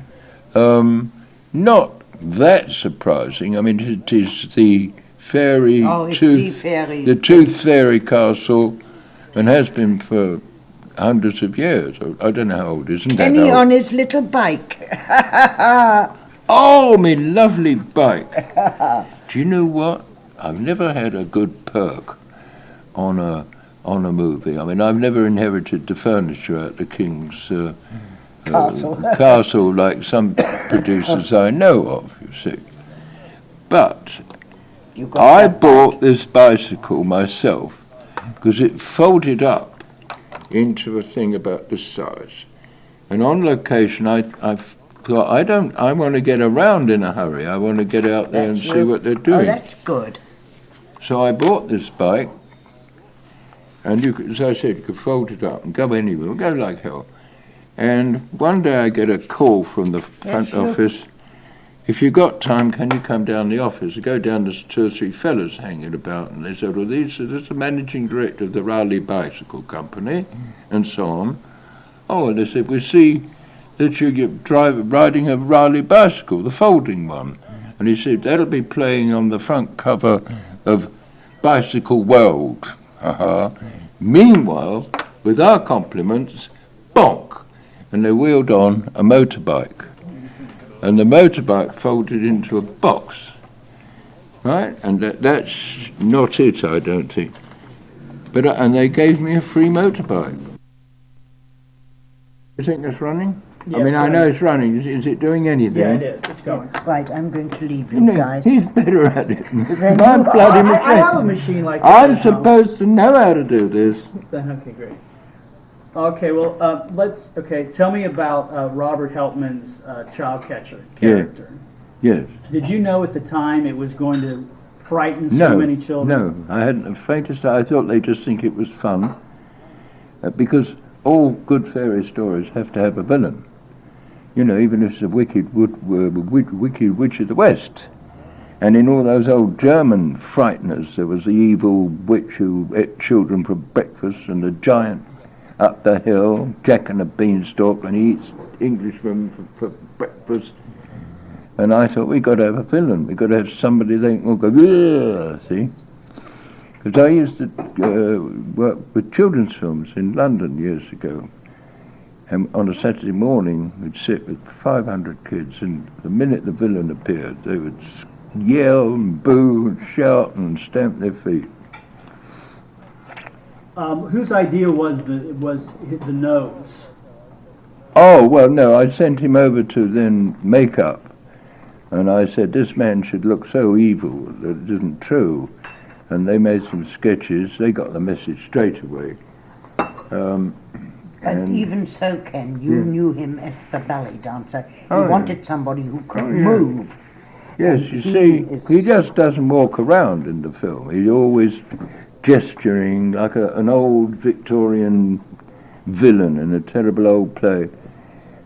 not that surprising. I mean, it is the fairy Oh, it's the tooth, fairy. the Tooth Fairy Castle, and has been for hundreds of years. I don't know how old, isn't that Kenny old? on his little bike. Oh, me lovely bike. Do you know what? I've never had a good perk on a movie. I mean, I've never inherited the furniture at the King's castle like some producers I know of, you see. But You got I that bought this bicycle myself because it folded up into a thing about this size. And on location, I thought, I want to get around in a hurry. I want to get out there and That's see real- what they're Oh, doing. that's good. So I bought this bike, and as I said, you could fold it up and go anywhere, go like hell. And one day I get a call from the front Yes, look. office. if you've got time, can you come down the office? I go down, there's 2 or 3 fellas hanging about, and they said, well, this is the managing director of the Raleigh Bicycle Company, and so on. Oh, and they said, we see that you're riding a Raleigh bicycle, the folding one. And he said, that'll be playing on the front cover of Bicycle World. Meanwhile, with our compliments, bonk, and they wheeled on a motorbike. And the motorbike folded into a box, right? And that's not it, I don't think. But and they gave me a free motorbike. You think it's running? Yeah, I mean, I it's know running. it's running. Is it doing anything? Yeah, it is. It's going. Right, I'm going to leave you No, guys. he's better at it. Then My you- bloody I have a machine. machine like that. I'm at home. supposed to know how to do this. Okay, great. Okay, well, tell me about Robert Helpman's child catcher character. Yes. Did you know at the time it was going to frighten so No, many children? no, I hadn't the faintest. I thought they just think it was fun, because all good fairy stories have to have a villain. You know, even if it's a wicked witch of the West. And in all those old German frighteners, there was the evil witch who ate children for breakfast, and the giant up the hill, Jack and the Beanstalk, and he eats Englishmen for breakfast. And I thought, we've got to have a villain. We've got to have somebody they can all go, ugh, see? Because I used to work with children's films in London years ago. And on a Saturday morning, we'd sit with 500 kids, and the minute the villain appeared, they would yell and boo and shout and stamp their feet. Whose idea was the nose? Oh, well, no, I sent him over to then makeup. And I said, this man should look so evil that it isn't true. And they made some sketches. They got the message straight away. But even so, Ken, you knew him as the ballet dancer. You Oh, yeah. wanted somebody who could Oh, yeah. move. Yes, And you he see, is- he just doesn't walk around in the film. He's always gesturing like an old Victorian villain in a terrible old play.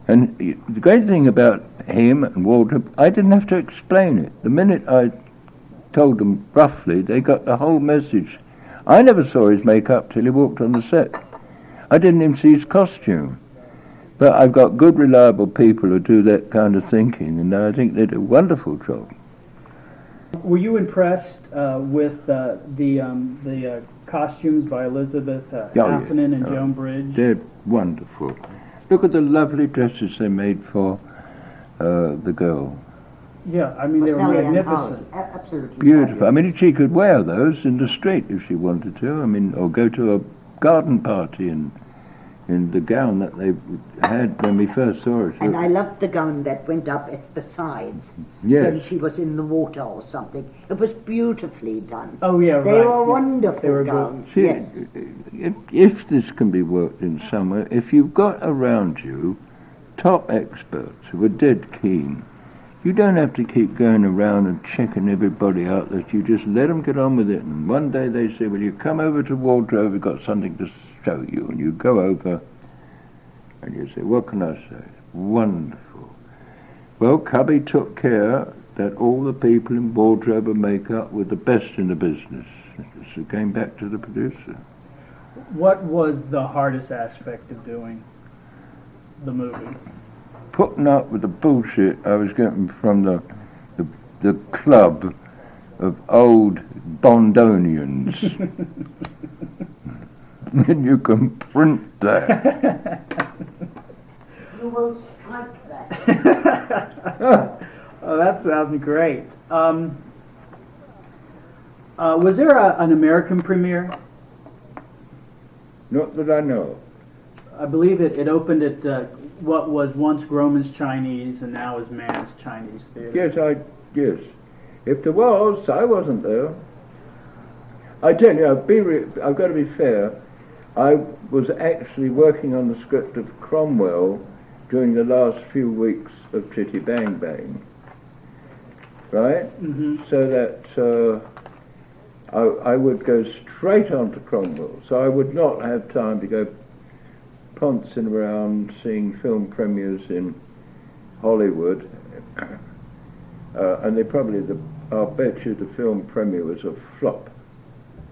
And the great thing about him and Wardrobe, I didn't have to explain it. The minute I told them roughly, they got the whole message. I never saw his makeup till he walked on the set. I didn't even see his costume. But I've got good, reliable people who do that kind of thinking, and I think they do a wonderful job. Were you impressed with the costumes by Elizabeth yes. Affinan and Oh, Joan Bridge? They're wonderful. Look at the lovely dresses they made for the girl. Yeah, I mean, they were Sally Ann magnificent. Howard, absolutely Beautiful. I fabulous. mean, she could wear those in the street if she wanted to. I mean, or go to a garden party in the gown that they had when we first saw her. And I loved the gown that went up at the sides when Yes. she was in the water or something. It was beautifully done. Oh, yeah, They right. were yeah. wonderful They were good. gowns, See, yes. if this can be worked in somewhere, if you've got around you top experts who are dead keen, you don't have to keep going around and checking everybody out. That you just let them get on with it. And one day they say, well, you come over to Wardrobe, we've got something to show you. And you go over and you say, what can I say? Wonderful. Well, Cubby took care that all the people in wardrobe and makeup were the best in the business. So it came back to the producer. What was the hardest aspect of doing the movie? Putting up with the bullshit I was getting from the club of old Bondonians. And you can print that. You will strike that. Oh, that sounds great. Was there an American premiere? Not that I know. I believe it opened at what was once Groman's Chinese and now is Mann's Chinese Theater. Yes. If there was, I wasn't there. I tell you, I've got to be fair. I was actually working on the script of Cromwell during the last few weeks of Chitty Bang Bang. Right? Mm-hmm. So that I would go straight on to Cromwell. So I would not have time to go poncing around seeing film premieres in Hollywood. And I'll bet you the film premiere was a flop.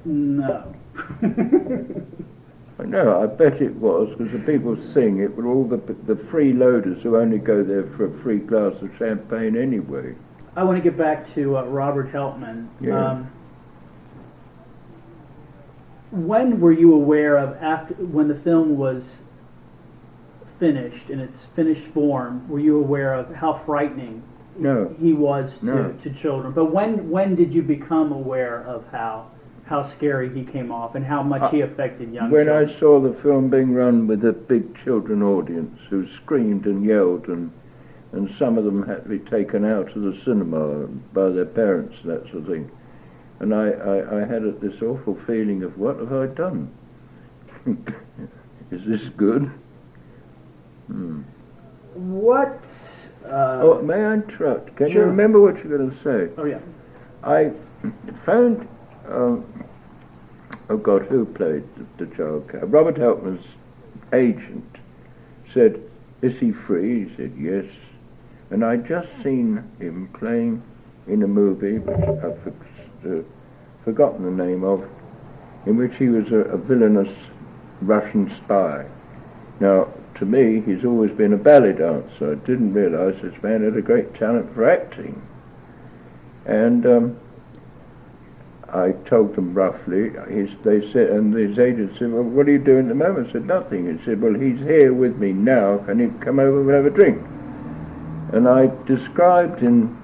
No. No, I bet it was, because the people seeing it were all the freeloaders who only go there for a free glass of champagne anyway. I want to get back to Robert Helpman. Yeah. When were you aware of, when the film was finished, in its finished form, were you aware of how frightening No. he was No. to children? But when did you become aware of how scary he came off and how much he affected young When children? I saw the film being run with a big children audience who screamed and yelled, and some of them had to be taken out of the cinema by their parents, that sort of thing. And I had this awful feeling of, what have I done? Is this good? What? Oh, may I interrupt? Can you Sure. remember what you're going to say? Oh yeah. I found, oh God, who played the child character? Robert Helpman's agent said, "Is he free?" He said, "Yes." And I'd just seen him playing in a movie, which I've forgotten the name of, in which he was a villainous Russian spy. Now, to me, he's always been a ballet dancer. I didn't realise this man had a great talent for acting. And I told them roughly, they said, and his agent said, "Well, what are you doing at the moment?" I said, "Nothing." He said, "Well, he's here with me now. Can you come over and have a drink?" And I described in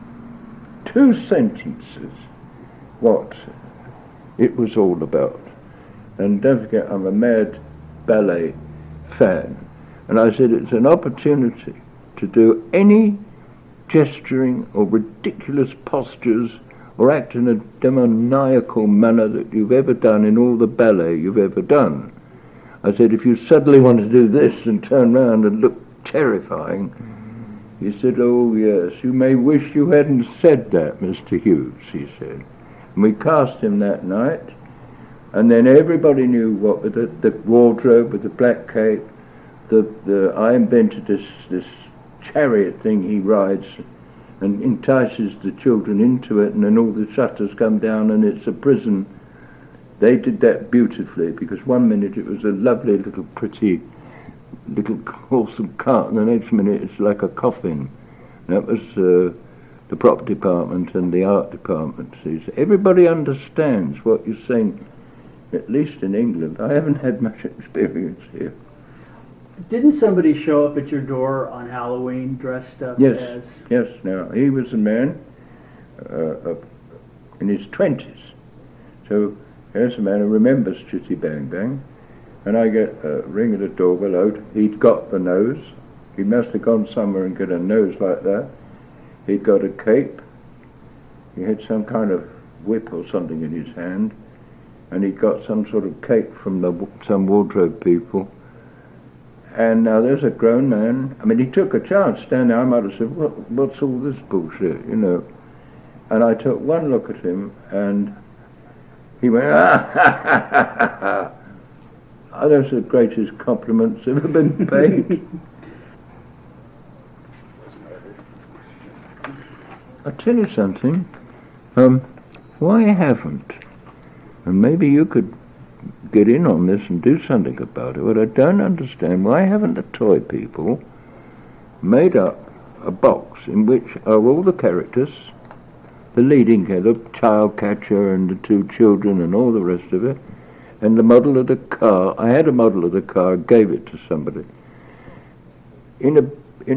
2 sentences what it was all about. And don't forget, I'm a mad ballet fan. And I said, it's an opportunity to do any gesturing or ridiculous postures or act in a demoniacal manner that you've ever done in all the ballet you've ever done. I said, if you suddenly want to do this and turn round and look terrifying, he said, "Oh yes, you may wish you hadn't said that, Mr. Hughes," he said. And we cast him that night, and then everybody knew what with the wardrobe with the black cape. I invented this chariot thing he rides and entices the children into it, and then all the shutters come down and it's a prison. They did that beautifully, because one minute it was a lovely little pretty little wholesome cart, and the next minute it's like a coffin. That was the prop department and the art department. So everybody understands what you're saying, at least in England. I haven't had much experience here. Didn't somebody show up at your door on Halloween dressed up as? Yes. Now, he was a man in his 20s. So here's a man who remembers Chitty Bang Bang. And I get a ring at the doorbell out. He'd got the nose. He must have gone somewhere and got a nose like that. He'd got a cape. He had some kind of whip or something in his hand. And he'd got some sort of cape from some wardrobe people. And now there's a grown man. I mean, he took a chance. Down there, I might have said, what's all this bullshit, you know? And I took one look at him, and he went, "Ah, ha, ha, ha, ha." Those are the greatest compliments ever been paid. I'll tell you something. Why haven't, and maybe you could get in on this and do something about it, but I don't understand, why haven't the toy people made up a box in which are all the characters, the leading character, the child catcher and the 2 children and all the rest of it, and the model of the car. I had a model of the car, gave it to somebody, in a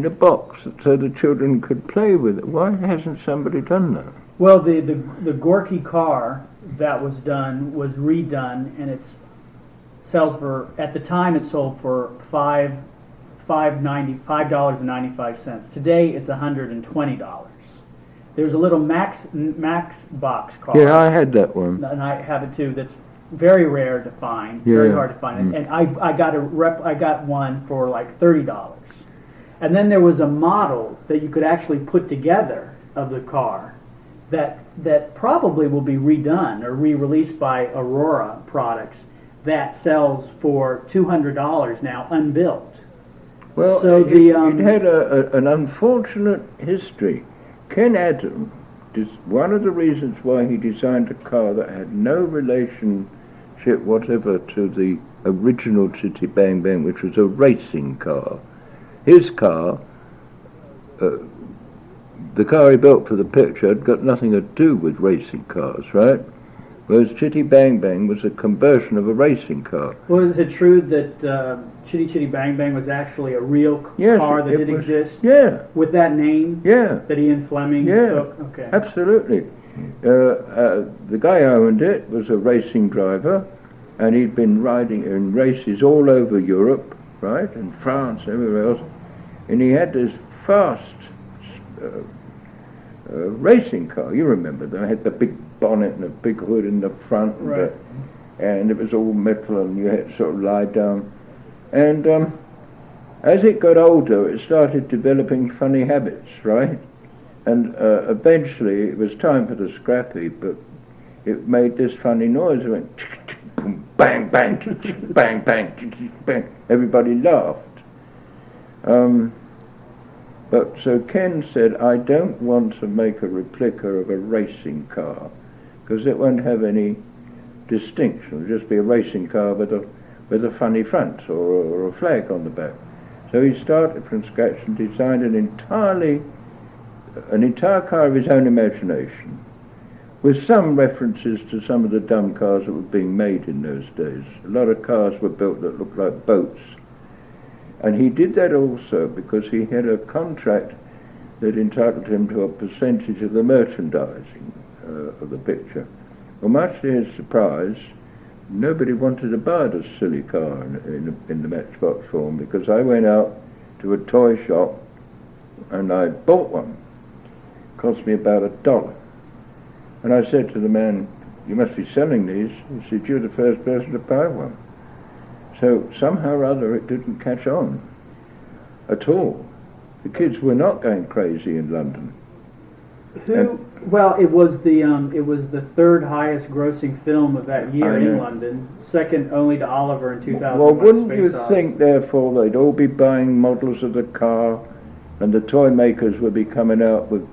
box so the children could play with it. Why hasn't somebody done that? Well, the Gorky car that was done was redone, and it sells for, at the time it sold for $5.95. Today it's $120. There's a little Max box car. Yeah, I had that one. And I have it too. That's very rare to find. It's very hard to find. And I got one for like $30. And then there was a model that you could actually put together of the car that probably will be redone or re-released by Aurora Products, that sells for $200 now, unbuilt. Well, So it had an unfortunate history. Ken Adam, one of the reasons why he designed a car that had no relationship whatever to the original Chitty Bang Bang, which was a racing car. His car, the car he built for the picture, had got nothing to do with racing cars, right? Whereas Chitty Bang Bang was a conversion of a racing car. Well, is it true that Chitty Chitty Bang Bang was actually a real car that did exist? Yeah. With that name? Yeah. That Ian Fleming took? Okay. Absolutely. The guy who owned it was a racing driver, and he'd been riding in races all over Europe, right, and France, everywhere else, and he had this fast racing car. You remember them? It had the big bonnet and a big hood in the front, right. And it was all metal, and you had to sort of lie down. And as it got older, it started developing funny habits, right? And eventually, it was time for the scrappy, but it made this funny noise. It went bang, bang, bang, bang, bang. Everybody laughed. But so Ken said, I don't want to make a replica of a racing car, because it won't have any distinction. It'll just be a racing car with a funny front or a flag on the back. So he started from scratch and designed an entire car of his own imagination, with some references to some of the dumb cars that were being made in those days. A lot of cars were built that looked like boats. And he did that also because he had a contract that entitled him to a percentage of the merchandising of the picture. Well, much to his surprise, nobody wanted to buy this silly car in the Matchbox form, because I went out to a toy shop and I bought one. It cost me about $1. And I said to the man, you must be selling these. He said, you're the first person to buy one. So somehow or other it didn't catch on at all. The kids were not going crazy in London. Well, it was the third highest grossing film of that year in London, second only to Oliver in 2001. Well, wouldn't you think, therefore, they'd all be buying models of the car, and the toy makers would be coming out with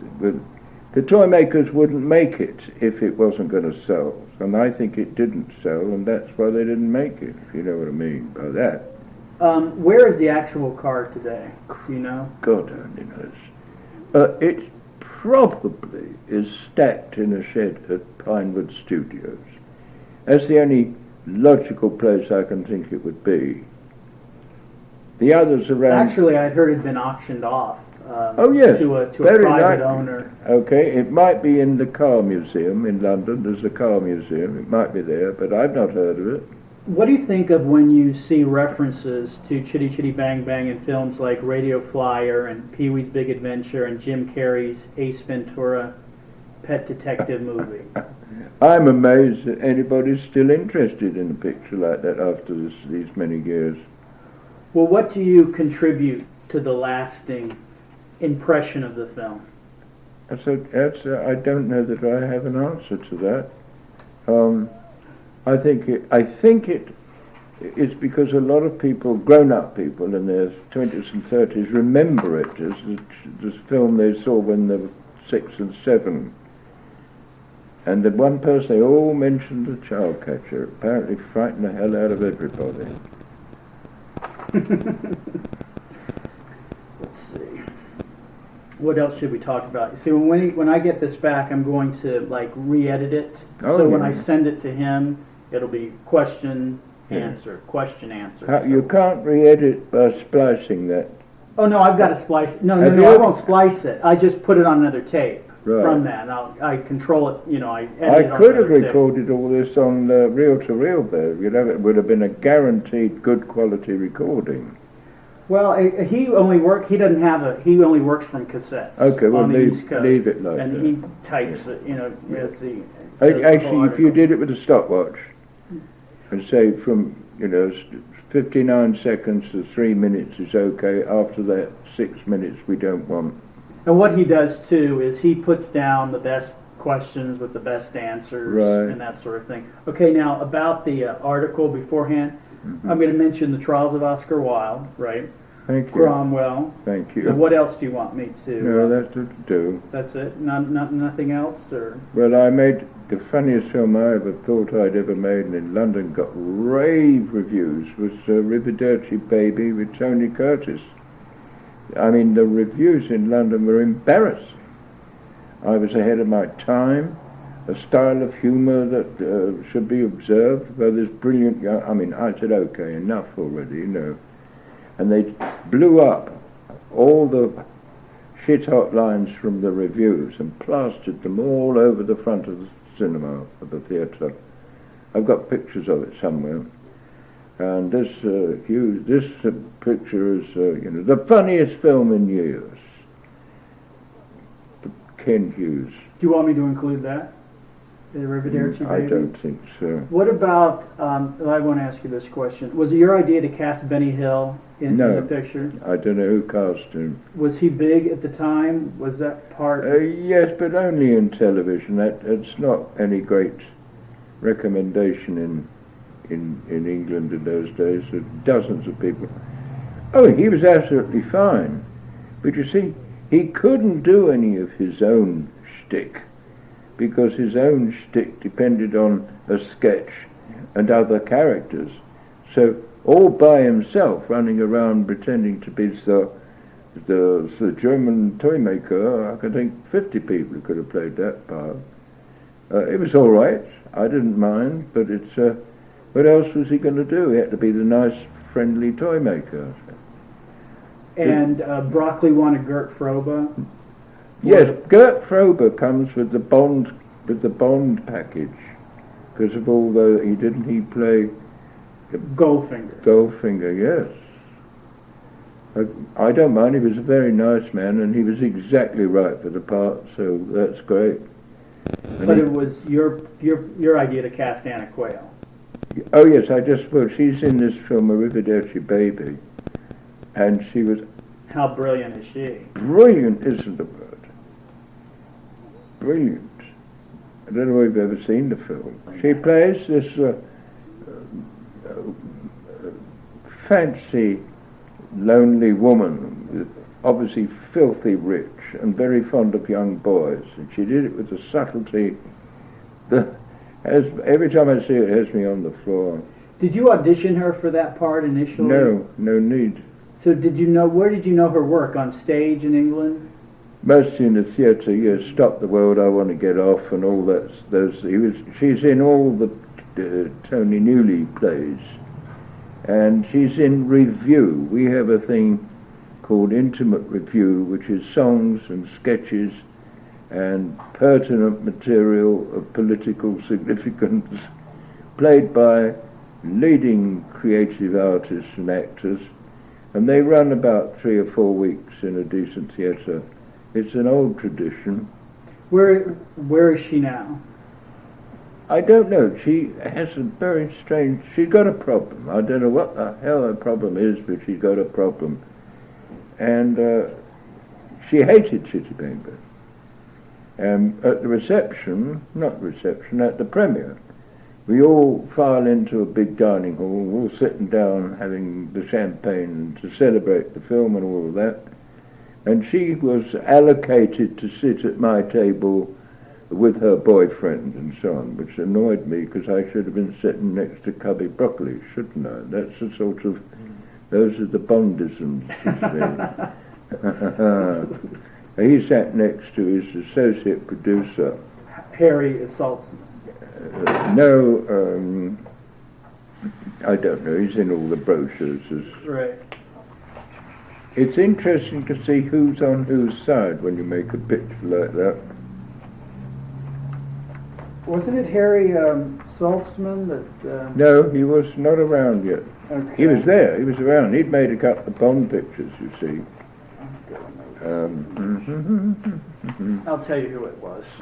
the toy makers wouldn't make it if it wasn't going to sell. And I think it didn't sell, and that's why they didn't make it, if you know what I mean by that. Where is the actual car today? Do you know? God only knows. It probably is stacked in a shed at Pinewood Studios. That's the only logical place I can think it would be. The others around... Actually, I'd heard it had been auctioned off. Oh yes, to a very private likely. owner. Okay, it might be in the car museum in London. There's a car museum. It might be there, but I've not heard of it. What do you think of when you see references to Chitty Chitty Bang Bang in films like Radio Flyer and Pee-wee's Big Adventure and Jim Carrey's Ace Ventura Pet Detective movie? I'm amazed that anybody's still interested in a picture like that after these many years. Well, what do you contribute to the lasting impression of the film? I don't know that I have an answer to that. I think it's because a lot of people, grown-up people in their 20s and 30s, remember it as the film they saw when they were 6 and 7. And the one person they all mentioned, the child catcher, apparently frightened the hell out of everybody. Let's see. What else should we talk about? See, when I get this back, I'm going to re-edit it. When I send it to him, it'll be question, answer, question, answer. You can't re-edit by splicing that. Oh no, I've got to splice it. No, I won't splice it. I just put it on another tape from that. And I control it. I edit it on could have another recorded tape. all this on reel-to-reel there. It would have been a guaranteed good quality recording. Well, he only works from cassettes. Okay, well, on the East Coast, leave it like and that. he types it, as the. Actually, if you did it with a stopwatch, and say from 59 seconds to 3 minutes is okay. After that, 6 minutes we don't want. And what he does too is he puts down the best questions with the best answers and that sort of thing. Okay, now about the article beforehand. I'm going to mention the Trials of Oscar Wilde, right? Thank you. Cromwell. Thank Now, you. what else do you want me to? No, that's what to do. That's it? Nothing else, or? Well, I made the funniest film I ever thought I'd ever made, and in London got rave reviews, was Arrivederci Baby with Tony Curtis. I mean, the reviews in London were embarrassing. I was ahead of my time, a style of humour that should be observed by this brilliant young... I mean, I said, okay, enough already, you know. And they blew up all the shit-hot lines from the reviews and plastered them all over the front of the cinema, of the theatre. I've got pictures of it somewhere. And this picture is, you know, the funniest film in years. Ken Hughes. Do you want me to include that? The Arrivederci Baby? I don't think so. What about, I want to ask you this question. Was it your idea to cast Benny Hill in the picture? I don't know who cast him. Was he big at the time? Was that part? Yes, but only in television. It's not any great recommendation in England in those days. There were dozens of people. Oh, he was absolutely fine. But you see, he couldn't do any of his own shtick, because his own shtick depended on a sketch and other characters. So all by himself, running around pretending to be the German toy maker, I could think 50 people who could have played that part. It was all right. I didn't mind, but it's what else was he going to do? He had to be the nice, friendly toy maker. And Broccoli wanted Gert Frobe. Yes, Gert Frobe comes with the Bond package, because of all the he play Goldfinger. Goldfinger, yes. I don't mind. He was a very nice man, and he was exactly right for the part. So that's great. But it was your idea to cast Anna Quayle. Oh yes, she's in this film Arrivederci Baby, and she was... How brilliant is she? Brilliant isn't the word. Brilliant. I don't know if you've ever seen the film. She plays this fancy, lonely woman, with obviously filthy rich and very fond of young boys. And she did it with a subtlety that, every time I see it, has me on the floor. Did you audition her for that part initially? No need. So where did you know her work? On stage in England? Mostly in the theatre, yes. Stop the World, I Want to Get Off, and all that. She's in all the Tony Newley plays, and she's in review. We have a thing called Intimate Review, which is songs and sketches and pertinent material of political significance, played by leading creative artists and actors, and they run about 3 or 4 weeks in a decent theatre. It's an old tradition. Where is she now? I don't know. She has a very strange... She's got a problem. I don't know what the hell her problem is, but she's got a problem. And she hated Chitty Bang Bang. At the at the premiere, we all file into a big dining hall, we're all sitting down having the champagne to celebrate the film and all of that. And she was allocated to sit at my table with her boyfriend and so on, which annoyed me because I should have been sitting next to Cubby Broccoli, shouldn't I? That's the sort of... Those are the Bondisms, you see. He sat next to his associate producer. Harry Saltzman. No, I don't know. He's in all the brochures. Right. It's interesting to see who's on whose side when you make a picture like that. Wasn't it Harry Saltzman that... No, he was not around yet. Okay. He was there. He was around. He'd made a couple of Bond pictures, you see. I'll tell you who it was.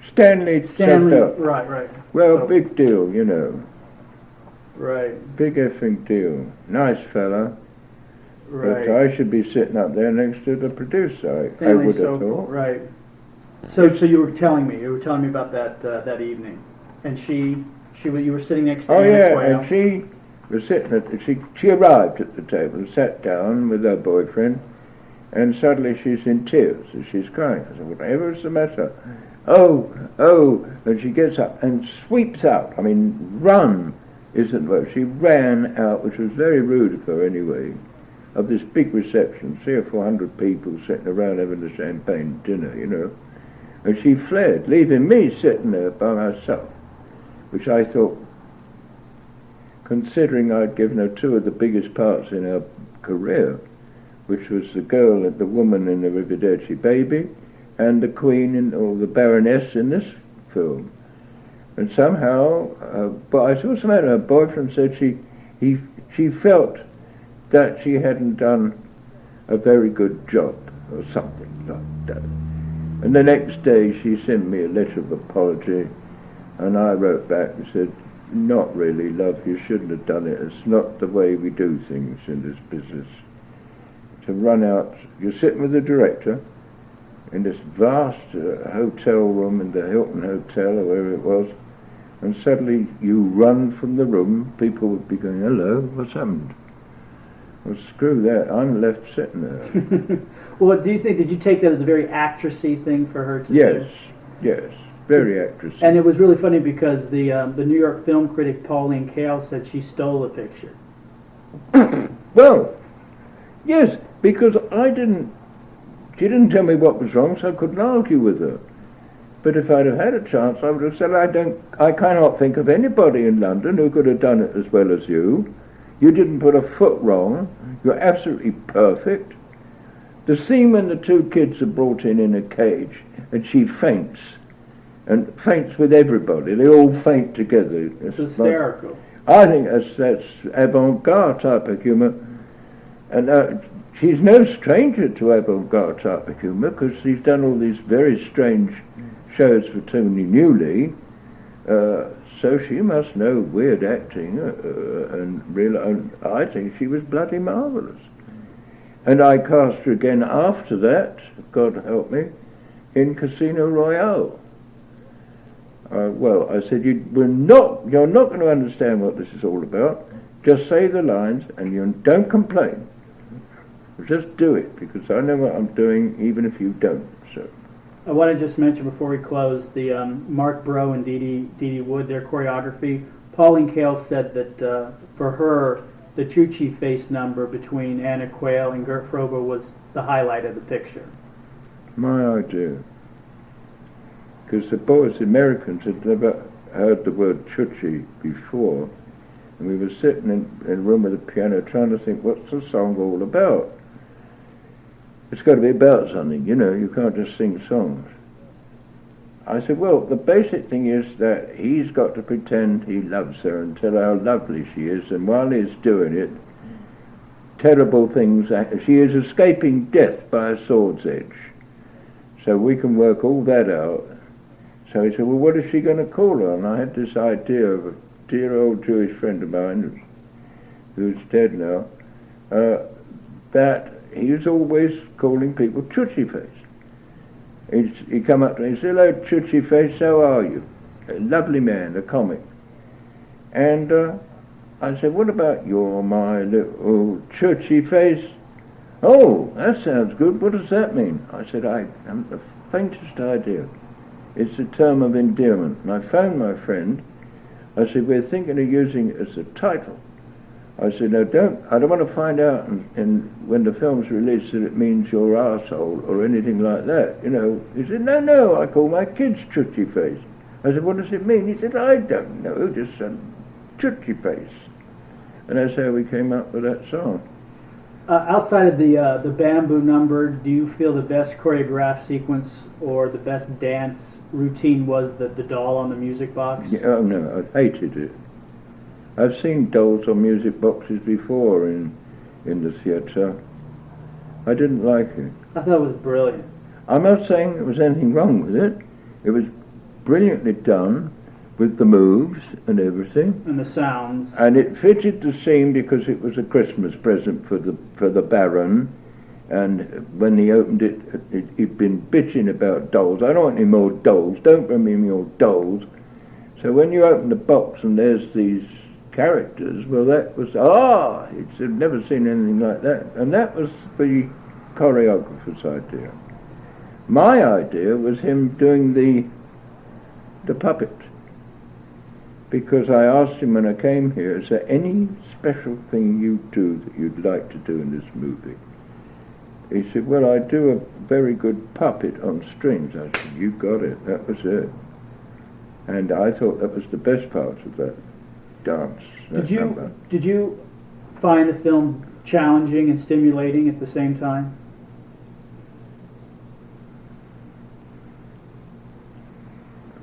Stanley. Right. Well, So- big deal, you know. Right. Big effing deal. Nice fella. Right. But I should be sitting up there next to the producer. I Stanley would have Sokol, thought. right. So you were telling me about that evening, and you were sitting next to Oh Anna yeah, Quayle. and was sitting at, she arrived at the table and sat down with her boyfriend, and suddenly she's in tears and she's crying. I said, whatever's the matter? Oh, oh, and she gets up and sweeps out. I mean, run isn't the word. She ran out, which was very rude of her anyway, of this big reception, 300 or 400 people sitting around having a champagne dinner, you know. And she fled, leaving me sitting there by myself, which I thought, considering I'd given her two of the biggest parts in her career, which was the girl and the woman in the Arrivederci Baby, and the Queen or the Baroness in this film. And somehow, but I saw something, her boyfriend said she felt that she hadn't done a very good job, or something like that. And the next day she sent me a letter of apology, and I wrote back and said, not really, love, you shouldn't have done it. It's not the way we do things in this business. To run out, you're sitting with the director in this vast hotel room in the Hilton Hotel or wherever it was, and suddenly you run from the room, people would be going, hello, what's happened? Well, screw that, I'm left sitting there. Well, do you think, did you take that as a very actressy thing for her to do? Yes, yes, very actressy. And it was really funny because the New York film critic Pauline Kael said she stole the picture. Well, yes, because she didn't tell me what was wrong, so I couldn't argue with her. But if I'd have had a chance, I would have said, I cannot think of anybody in London who could have done it as well as you. You didn't put a foot wrong. You're absolutely perfect. The scene when the two kids are brought in a cage and she faints, and faints with everybody. They all faint together. It's hysterical. I think that's avant-garde type of humour. And she's no stranger to avant-garde type of humour, because she's done all these very strange shows for Tony Newley. So she must know weird acting, and I think she was bloody marvellous. And I cast her again after that, God help me, in Casino Royale. Well, I said, you're not going to understand what this is all about. Just say the lines and you don't complain. Just do it, because I know what I'm doing, even if you don't. So. I want to just mention before we close the Mark Bro and Dee Dee Wood, their choreography. Pauline Kael said that for her, the Chuchi face number between Anna Quayle and Gert Frober was the highlight of the picture. My idea. Because the boys, the Americans, had never heard the word Chuchi before, and we were sitting in a room with a piano trying to think, what's the song all about? It's got to be about something, you know, you can't just sing songs. I said, well, the basic thing is that he's got to pretend he loves her and tell her how lovely she is, and while he's doing it, terrible things, she is escaping death by a sword's edge. So we can work all that out. So he said, well, what is she going to call her? And I had this idea of a dear old Jewish friend of mine, who's dead now, that he was always calling people Chuchi Face. He'd come up to me and say, hello, Chuchi Face, how are you? A lovely man, a comic. And I said, what about you're my little Chuchi Face? Oh, that sounds good. What does that mean? I said, I haven't the faintest idea. It's a term of endearment. And I phoned my friend. I said, we're thinking of using it as a title. I said, no, I don't want to find out when the film's released that it means your arsehole or anything like that, you know. He said, no, I call my kids Chuchi Face. I said, what does it mean? He said, I don't know, just Chuchi Face. And that's how we came up with that song. Outside of the bamboo number, do you feel the best choreographed sequence or the best dance routine was the doll on the music box? Yeah, oh no, I hated it. I've seen dolls on music boxes before in the theatre. I didn't like it. I thought it was brilliant. I'm not saying there was anything wrong with it. It was brilliantly done with the moves and everything. And the sounds. And it fitted the scene because it was a Christmas present for the Baron. And when he opened it, he'd been bitching about dolls. I don't want any more dolls. Don't bring me more dolls. So when you open the box and there's these characters, well, that was, he'd never seen anything like that. And that was the choreographer's idea. My idea was him doing the puppet. Because I asked him when I came here, is there any special thing you do that you'd like to do in this movie? He said, well, I do a very good puppet on strings. I said, you got it, that was it. And I thought that was the best part of that dance. Did you find the film challenging and stimulating at the same time?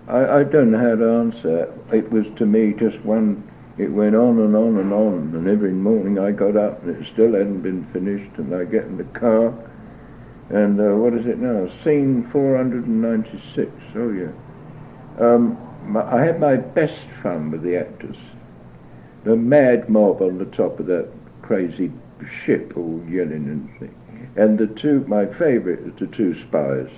I don't know how to answer. It was to me just one, it went on and on and on, and every morning I got up and it still hadn't been finished, and I get in the car, and what is it now? Scene 496, oh yeah. I had my best fun with the actors. The mad mob on the top of that crazy ship all yelling and thing. And my favourite is the two spies.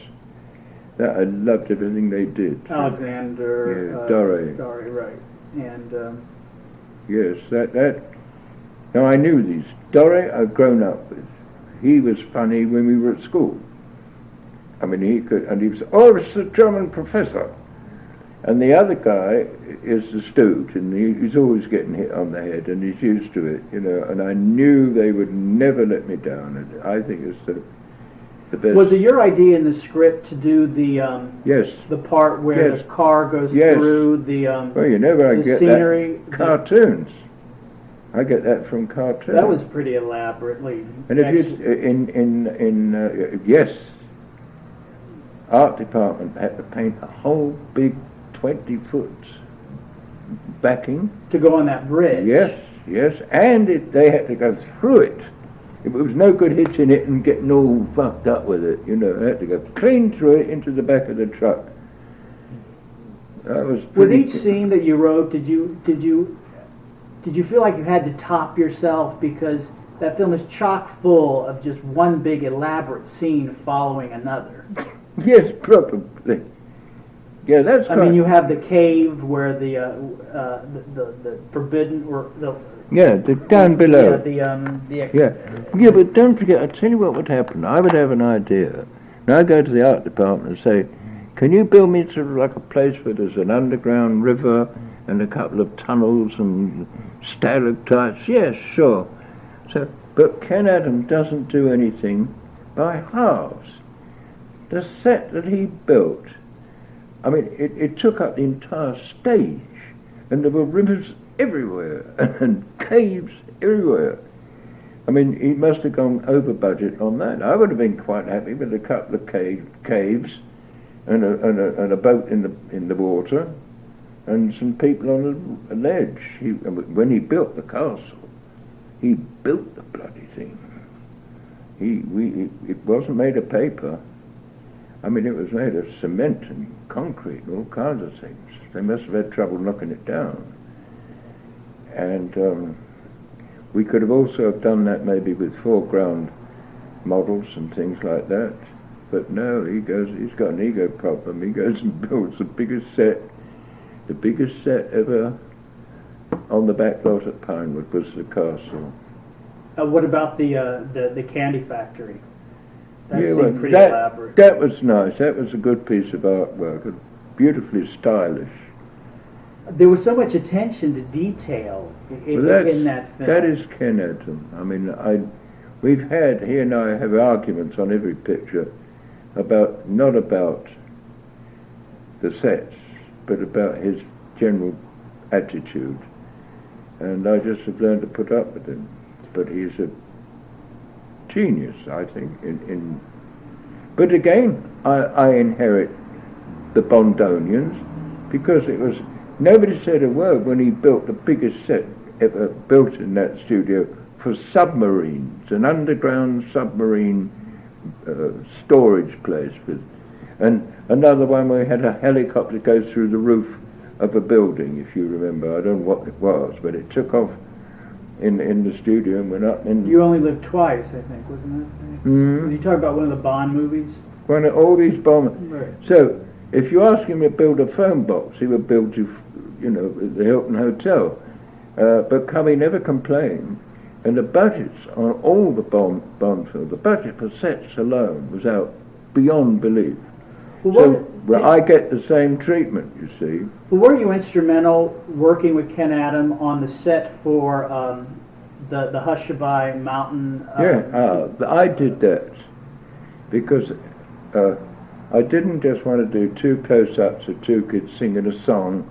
That I loved everything they did. Alexander. Yeah, Doré. Doré, right. And yes, that. Now I knew these. Doré I've grown up with. He was funny when we were at school. I mean, he was, it's the German professor. And the other guy is the stooge, and he's always getting hit on the head, and he's used to it, and I knew they would never let me down, and I think it's the best. Was it your idea in the script to do the yes, the part where yes, the car goes yes, through the well, you know, I get scenery? That cartoons. I get that from cartoons. That was pretty elaborately. And if you yes, art department had to paint a whole big 20-foot backing to go on that bridge. Yes, yes, and they had to go through it. It was no good hitting it and getting all fucked up with it, They had to go clean through it into the back of the truck. That was with each scene that you wrote, did you feel like you had to top yourself, because that film is chock full of just one big elaborate scene following another? Yes, probably. Yeah, that's. I mean, you have the cave where the forbidden or the. Yeah, down below. Yeah, but don't forget, I tell you what would happen. I would have an idea. Now I go to the art department and say, can you build me sort of like a place where there's an underground river and a couple of tunnels and stalactites? Yes, sure. So, but Ken Adam doesn't do anything by halves. The set that he built, I mean, it took up the entire stage, and there were rivers everywhere and caves everywhere. I mean, he must have gone over budget on that. I would have been quite happy with a couple of caves and a boat in the water and some people on a ledge. When he built the castle, he built the bloody thing. It wasn't made of paper. I mean, it was made of cement and concrete and all kinds of things. They must have had trouble knocking it down. And we could have also have done that maybe with foreground models and things like that. But no, he's got an ego problem. He goes and builds the biggest set ever on the back lot at Pinewood was the castle. What about the candy factory? That seemed pretty elaborate. That was nice. That was a good piece of artwork, beautifully stylish. There was so much attention to detail in that film. That is Ken Adam. I mean, he and I have arguments on every picture not about the sets, but about his general attitude. And I just have learned to put up with him. But he's a genius, I think. But again, I inherit the Bondonians, because nobody said a word when he built the biggest set ever built in that studio for submarines, an underground submarine storage place, and another one where he had a helicopter go through the roof of a building, if you remember. I don't know what it was, but it took off in the studio and went up. You Only Lived Twice, I think, wasn't it? Mm-hmm. When you talk about one of the Bond movies? One of all these Bond. Right. So, if you ask him to build a phone box, he would build you, the Hilton Hotel. But Cubby never complained. And the budgets on all the Bond films, the budget for sets alone was out beyond belief. So I get the same treatment, you see. Well, were you instrumental working with Ken Adam on the set for the Hushabye Mountain? I did that because I didn't just want to do two close-ups of two kids singing a song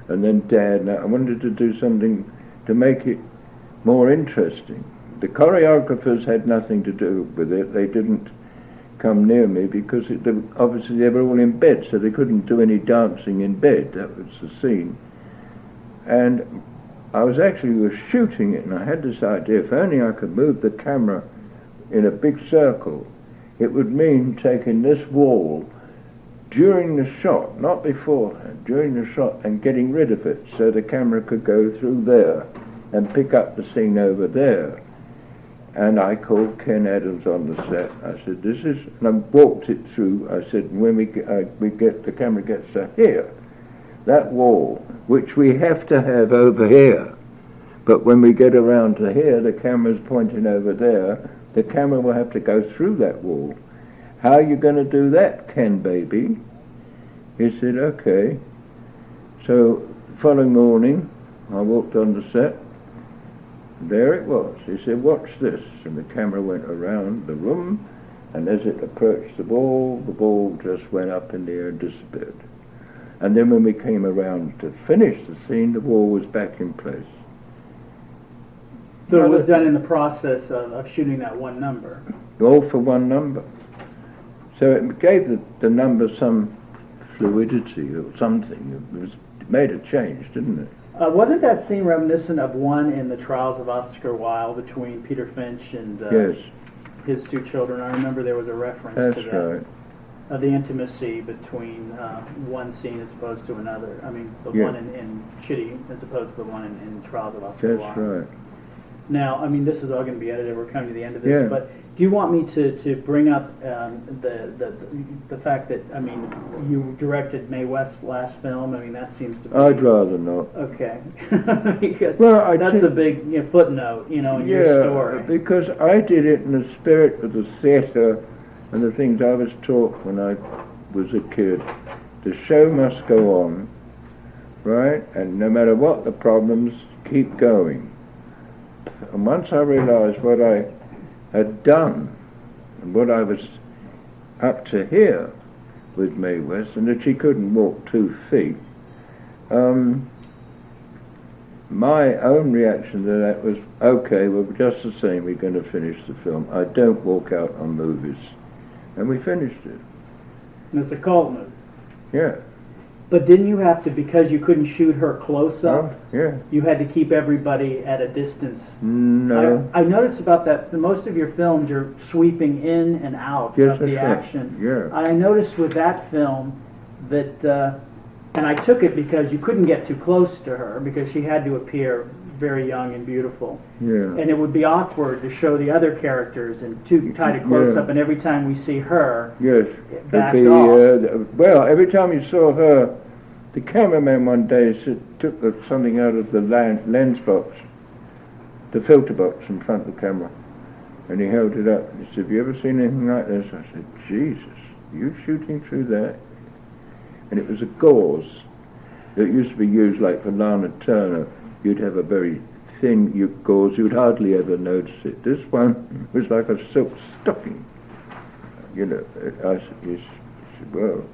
and then Dad. Now, I wanted to do something to make it more interesting. The choreographers had nothing to do with it. They didn't come near me because obviously they were all in bed, so they couldn't do any dancing in bed. That was the scene. And I was shooting it, and I had this idea, if only I could move the camera in a big circle, it would mean taking this wall during the shot, not beforehand, during the shot, and getting rid of it so the camera could go through there and pick up the scene over there. And I called Ken Adams on the set. I said, this is, and I walked it through. I said, when the camera gets to here, that wall, which we have to have over here, but when we get around to here, the camera's pointing over there, the camera will have to go through that wall. How are you going to do that, Ken, baby? He said, okay. So, following morning, I walked on the set. There it was. He said, watch this. And the camera went around the room, and as it approached the ball just went up in the air and disappeared. And then when we came around to finish the scene, the wall was back in place. So it was done in the process of shooting that one number? All for one number. So it gave the number some fluidity or something. It made a change, didn't it? Wasn't that scene reminiscent of one in the Trials of Oscar Wilde between Peter Finch and yes. his two children? I remember there was a reference That's to that. Right. The intimacy between one scene as opposed to another. I mean, the one in Chitty as opposed to the one in Trials of Oscar Wilde. That's right. Now, I mean, this is all going to be edited. We're coming to the end of this, but do you want me to bring up the fact that, I mean, you directed Mae West's last film? I mean, that seems to be... I'd rather not. Okay. Because that's a big footnote, in your story. Because I did it in the spirit of the theatre and the things I was taught when I was a kid. The show must go on, right? And no matter what the problems, keep going. And once I realized what I had done and what I was up to here with Mae West, and that she couldn't walk 2 feet, my own reaction to that was, okay, well, just the same, we're going to finish the film. I don't walk out on movies. And we finished it. And it's a cult movie. Yeah. But didn't you have to, because you couldn't shoot her close up, yeah. You had to keep everybody at a distance? No. I noticed about that, most of your films, you're sweeping in and out of the action. Yeah. I noticed with that film that, and I took it because you couldn't get too close to her because she had to appear very young and beautiful. Yeah. And it would be awkward to show the other characters in too tight a close-up, and every time we see her, yes, backed off. Well, every time you saw her, the cameraman one day took something out of the lens box, the filter box in front of the camera, and he held it up. He said, have you ever seen anything like this? I said, Jesus, you shooting through that? And it was a gauze that used to be used like for Lana Turner. You'd have a very thin gauze, you'd hardly ever notice it. This one was like a silk stocking. I said, well,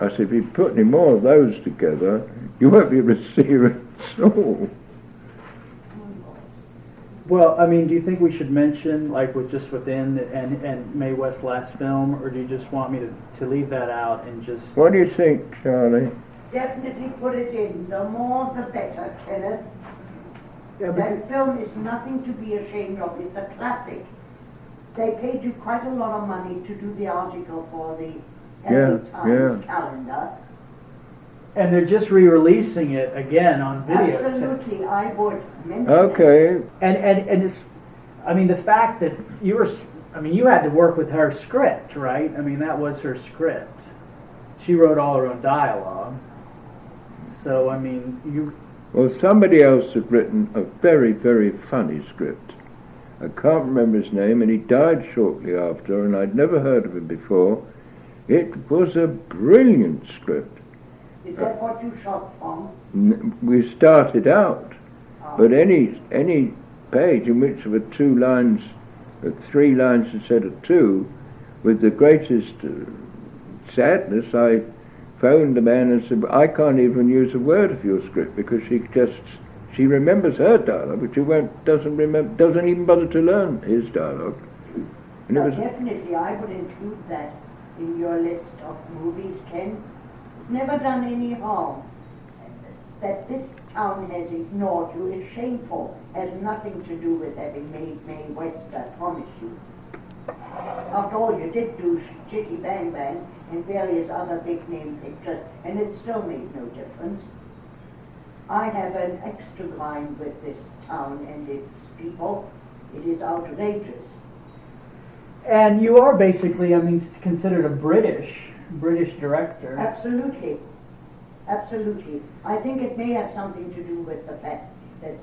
I said, if you put any more of those together, you won't be able to see her at all. Well, I mean, do you think we should mention, like, within and Mae West's last film, or do you just want me to leave that out and just... What do you think, Charlie? Definitely put it in. The more the better, Kenneth. Yeah, That film is nothing to be ashamed of. It's a classic. They paid you quite a lot of money to do the article for the LA Times calendar. And they're just re-releasing it again on video. Absolutely, I would mention Okay. it. And it's, I mean, the fact that you had to work with her script, right? I mean, that was her script. She wrote all her own dialogue. So, I mean, Well, somebody else had written a very, very funny script. I can't remember his name, and he died shortly after, and I'd never heard of him before. It was a brilliant script. Is that what you shot from? We started out, Oh. but any page in which there were 2 lines, 3 lines instead of 2, with the greatest sadness, I phoned the man and said, I can't even use a word of your script because she remembers her dialogue, but doesn't even bother to learn his dialogue. And it was, Definitely, I would include that in your list of movies, Ken. It's never done any harm. That this town has ignored you is shameful. Has nothing to do with having made Mae West, I promise you. After all, you did do Chitty Bang Bang and various other big name pictures, and it still made no difference. I have an extra line with this town and its people. It is outrageous. And you are basically, I mean, considered a British director. Absolutely. Absolutely. I think it may have something to do with the fact that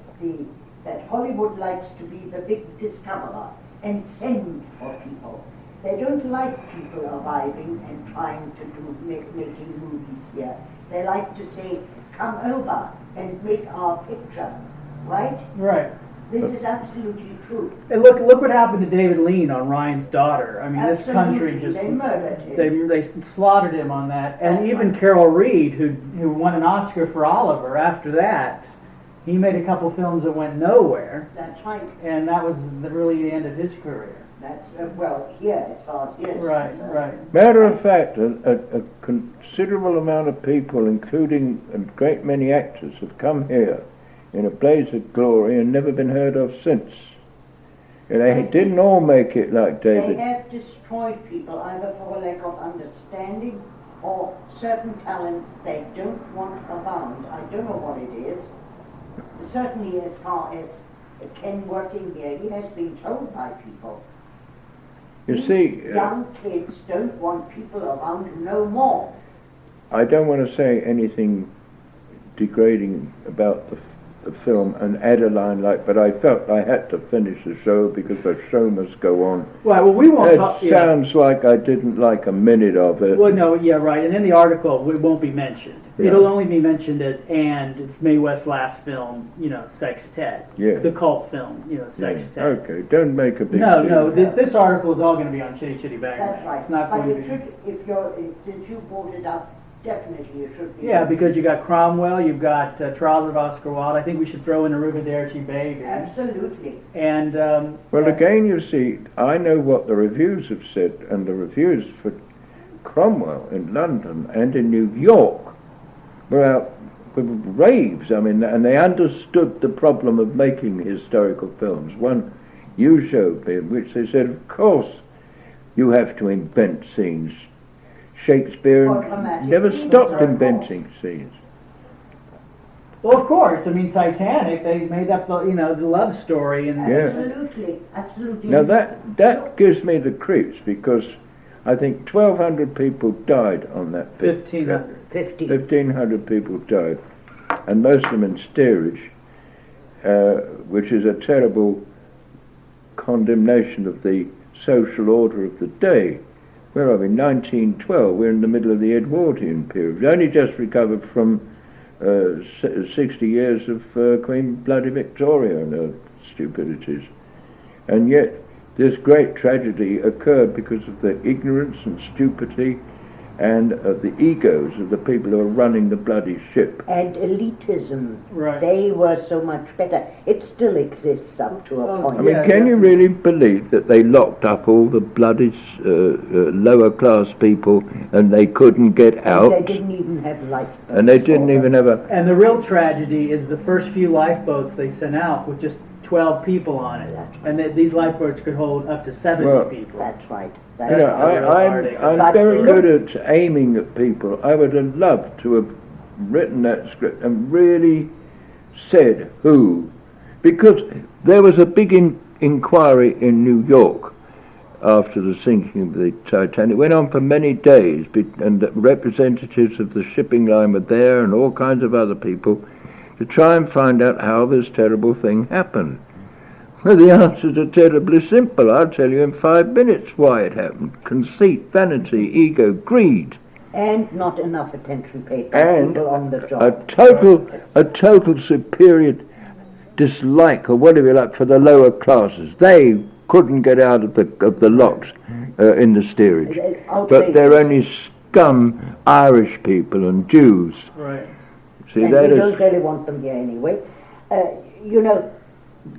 that Hollywood likes to be the big discoverer and send for people. They don't like people arriving and trying to making movies here. They like to say, come over and make our picture, right? Right. This is absolutely true. And look what happened to David Lean on Ryan's Daughter. I mean, Absolutely. this country just They murdered him. they slaughtered him on that. And even Carol Reed, who won an Oscar for Oliver after that, he made a couple films that went nowhere. That's right. And that was really the end of his career. That's, well, here, as far as here is Right, concerned. right. matter of fact, a considerable amount of people, including a great many actors, have come here in a blaze of glory and never been heard of since. And they didn't all make it like David. They have destroyed people either for a lack of understanding or certain talents they don't want abound. I don't know what it is. Certainly as far as Ken working here, he has been told by people. You These see, young kids don't want people around no more. I don't want to say anything degrading about the film and add a line but I felt I had to finish the show because the show must go on. Well, we won't It talk. sounds like I didn't like a minute of it. Well, no, yeah, right. And in the article, it won't be mentioned. Yeah. It'll only be mentioned as, and it's Mae West's last film, Sextet. Yeah. The cult film, Sextet. Okay, don't make a big No, deal. no, this article is all going to be on Chitty Chitty Bang That's Bang. right. It's not But going to it be. should, since you brought it up, definitely it should be. Yeah, because you got Cromwell, you've got Trials of Oscar Wilde. I think we should throw in Arrivederci Baby. Absolutely. And Well, again, you see, I know what the reviews have said, and the reviews for Cromwell in London and in New York were out with raves. I mean, and they understood the problem of making historical films. One you showed me in which they said, of course, you have to invent scenes. Shakespeare For dramatic never reasons, stopped of inventing scenes. well, of course, I mean Titanic. They made up the the love story and Yeah. Absolutely, absolutely. Now that gives me the creeps because I think 1,200 people died on that picture. 1,500. 1,500 people died, and most of them in steerage, which is a terrible condemnation of the social order of the day. Where are we? 1912. We're in the middle of the Edwardian period. We only just recovered from 60 years of Queen Bloody Victoria and her stupidities. And yet this great tragedy occurred because of the ignorance and stupidity and of the egos of the people who are running the bloody ship. And elitism. Right. They were so much better. It still exists up to a point. I mean, Yeah, can you definitely. really believe that they locked up all the bloody lower class people and they couldn't get out? They didn't even have lifeboats. And they didn't even have a... And the real tragedy is the first few lifeboats they sent out with just 12 people on it. That's right. And these lifeboats could hold up to 70 Well, people. That's right. You That's know, the real heartache. I'm But very look- good at aiming at people. I would have loved to have written that script and really said who, because there was a big inquiry in New York after the sinking of the Titanic. It went on for many days, and the representatives of the shipping line were there and all kinds of other people to try and find out how this terrible thing happened. Well, the answers are terribly simple. I'll tell you in 5 minutes why it happened. Conceit, vanity, ego, greed. And not enough attention paid by And people on the job. a total superior dislike, or whatever you like, for the lower classes. They couldn't get out of the locks in the steerage. But they're only scum Irish people and Jews. Right. See, and that we is... don't really want them here anyway. You know,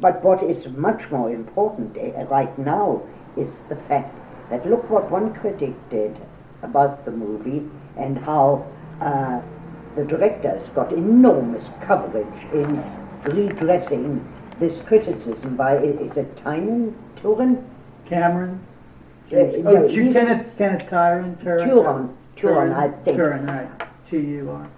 but what is much more important right now is the fact that look what one critic did about the movie and how the directors got enormous coverage in redressing this criticism by, is it Turin? Cameron? No, he's- Kenneth Turin, I think. Turin, right. T-U-R.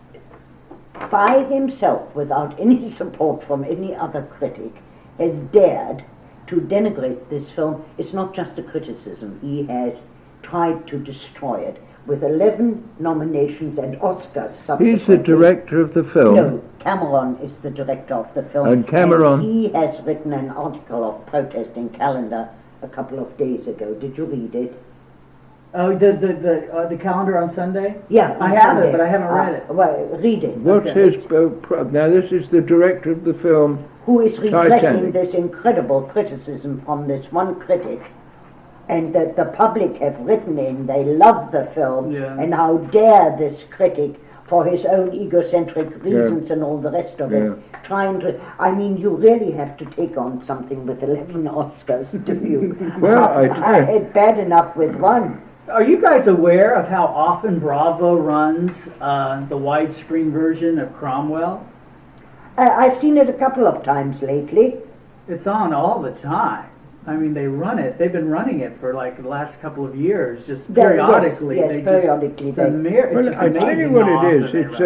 By himself, without any support from any other critic, has dared to denigrate this film. It's not just a criticism. He has tried to destroy it with 11 nominations and Oscars subsequently. He's the director of the film. No, Cameron is the director of the film. And Cameron... And he has written an article of protest in Calendar a couple of days ago. Did you read it? Oh, the calendar on Sunday? Yeah, I on have Sunday. it, but I haven't read it. Well, read it. What's Okay. his... now, this is the director of the film. Who is redressing Titanic. this incredible criticism from this one critic, and that the public have written in, they love the film, Yeah. and how dare this critic, for his own egocentric reasons and all the rest of it, trying to, I mean, you really have to take on something with 11 Oscars, do you? Well, It's bad enough with one. Are you guys aware of how often Bravo runs the widescreen version of Cromwell? I've seen it a couple of times lately. It's on all the time. I mean, they run it. They've been running it for like the last couple of years, just periodically. Yes, they periodically. Just, it's Well, just I tell you amazing what how it is. often they It's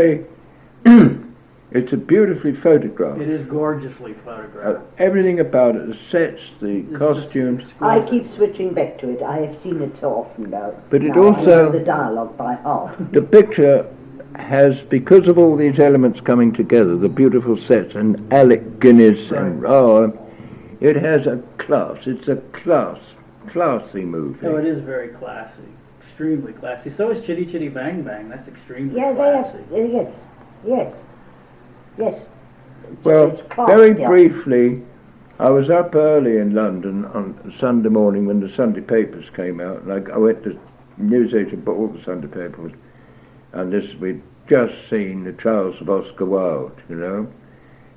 run it. it's a beautifully photographed. It is gorgeously photographed. Everything about it, the sets, the It's just costumes. I exquisite. keep switching back to it. I have seen it so often now. But it Now I also- know the dialogue by heart. The picture has, because of all these elements coming together, the beautiful sets and Alec Guinness and it has a class. It's a classy movie. Oh, it is very classy. Extremely classy. So is Chitty Chitty Bang Bang. That's extremely Yeah, classy. they have. Yes. It's Well, class, very yeah. briefly, I was up early in London on Sunday morning when the Sunday papers came out, and I went to newsagent, bought all the Sunday papers, and we'd just seen the trials of Oscar Wilde, you know,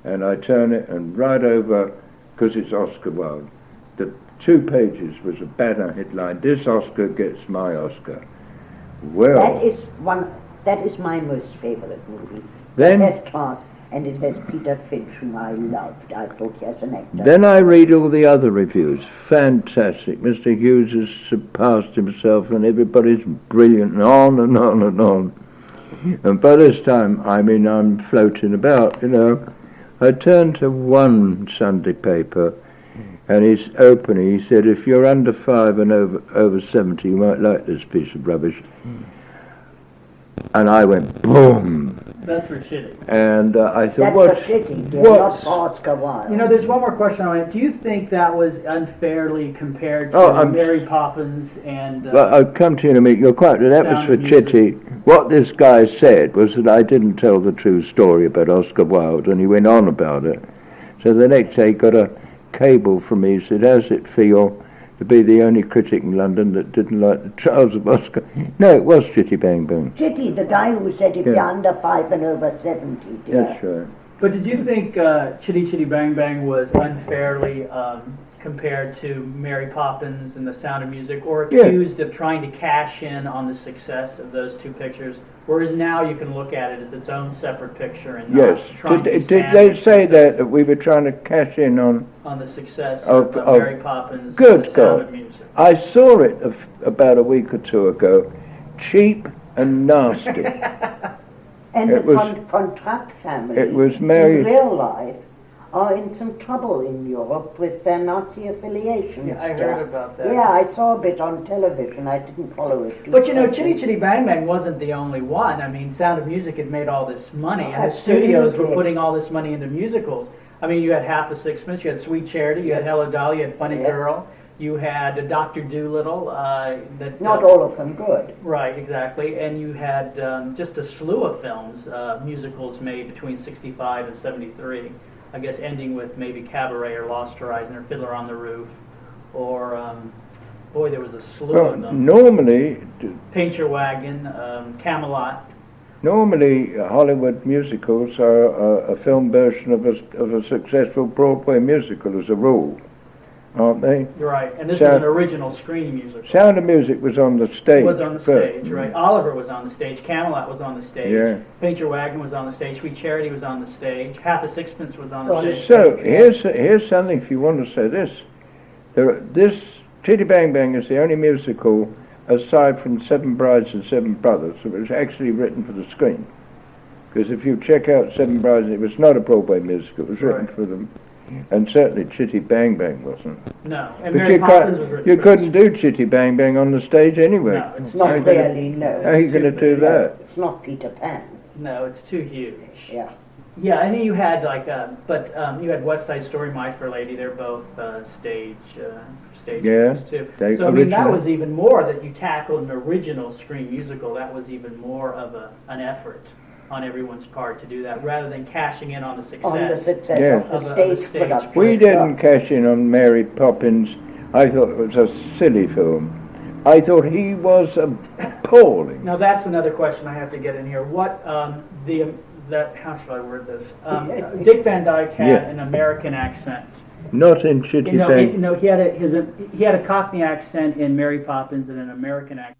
and I turn it, and right over, because it's Oscar Wilde, the 2 pages was a banner headline, "This Oscar gets my Oscar." Well, That is my most favourite movie. Then- It has class, and it has Peter Finch, whom I loved. I thought he as an actor. then I read all the other reviews. Fantastic. Mr. Hughes has surpassed himself and everybody's brilliant and on and on and on. And by this time, I mean, I'm floating about, you know. I turned to one Sunday paper and he's opening. He said, if you're under 5 and over 70, you might like this piece of rubbish. And I went, boom. That's for Chitty. And I thought, That's what's... for Chitty, dear, not what's- for Oscar Wilde. You know, there's one more question I want. Do you think that was unfairly compared to Oh, Mary Poppins and? Well, I'll come to you in a minute. You're quite right. That was Sound for of Music. Chitty. What this guy said was that I didn't tell the true story about Oscar Wilde, and he went on about it. So the next day he got a cable from me. He said, how's it feel to be the only critic in London that didn't like the trials of Oscar? No, it was Chitty Bang Bang. Chitty, the guy who said if Yeah. you're under 5 and over 70, dear. That's right. But did you think Chitty Chitty Bang Bang was unfairly compared to Mary Poppins and The Sound of Music, or Yeah. accused of trying to cash in on the success of those 2 pictures? Whereas now you can look at it as its own separate picture and Yes. not trying to Did they sandwich say those that we were trying to cash in on... on the success Of- of, of- Mary Poppins Good and The Sound God. of Music? I saw it about a week or 2 ago. Cheap and nasty. And It the was- von Trapp family, it was married- in real life, are in some trouble in Europe with their Nazi affiliation. Yeah, I heard about that. Yeah, I saw a bit on television. I didn't follow it too But you know, closely. Chitty Chitty Bang Bang wasn't the only one. I mean, Sound of Music had made all this money, and the Absolutely. studios were putting all this money into musicals. I mean, you had Half a Sixpence, you had Sweet Charity, you had Hello Dolly, you had Funny Yeah. Girl, you had Dr. Dolittle. Not all of them good. Right, exactly. And you had just a slew of films, musicals made between 65 and 73. I guess ending with maybe Cabaret or Lost Horizon or Fiddler on the Roof. Or, boy, there was a slew Well, of them. normally, Paint Your Wagon, Camelot. Hollywood musicals are a film version of a successful Broadway musical as a rule, aren't they? Right, and this Sound- was an original screen musical. Sound of Music was on the stage. Was on the first. stage, right. Oliver was on the stage. Camelot was on the stage. Yeah. Paint Your Wagon was on the stage. Sweet Charity was on the stage. Half a Sixpence was on the On the stage. So here's something if you want to say this. This Chitty Bang Bang is the only musical, aside from Seven Brides and Seven Brothers, that was actually written for the screen. Because if you check out Seven Brides, it was not a Broadway musical. It was written Right. for them, and certainly Chitty Bang Bang wasn't. No, and But Mary you Poppins was written you for couldn't do Chitty Bang Bang on the stage anyway. No, it's It's not too- really, no. How are you going to do that? It's not Peter Pan. No, it's too huge. Yeah. Yeah, and then you had you had West Side Story, My Fair Lady. They're both stage Yeah, films too. they So I mean, that original. was even more that you tackled an original screen musical. That was even more of an effort on everyone's part to do that, rather than cashing in on the success. On the success Yeah. of the Of a stage stage production. We didn't cash in on Mary Poppins. I thought it was a silly film. I thought he was appalling. Now that's another question I have to get in here. What how shall I word this? Dick Van Dyke had Yeah. an American accent. Not in Chitty Bang. He had a Cockney accent in Mary Poppins and an American accent.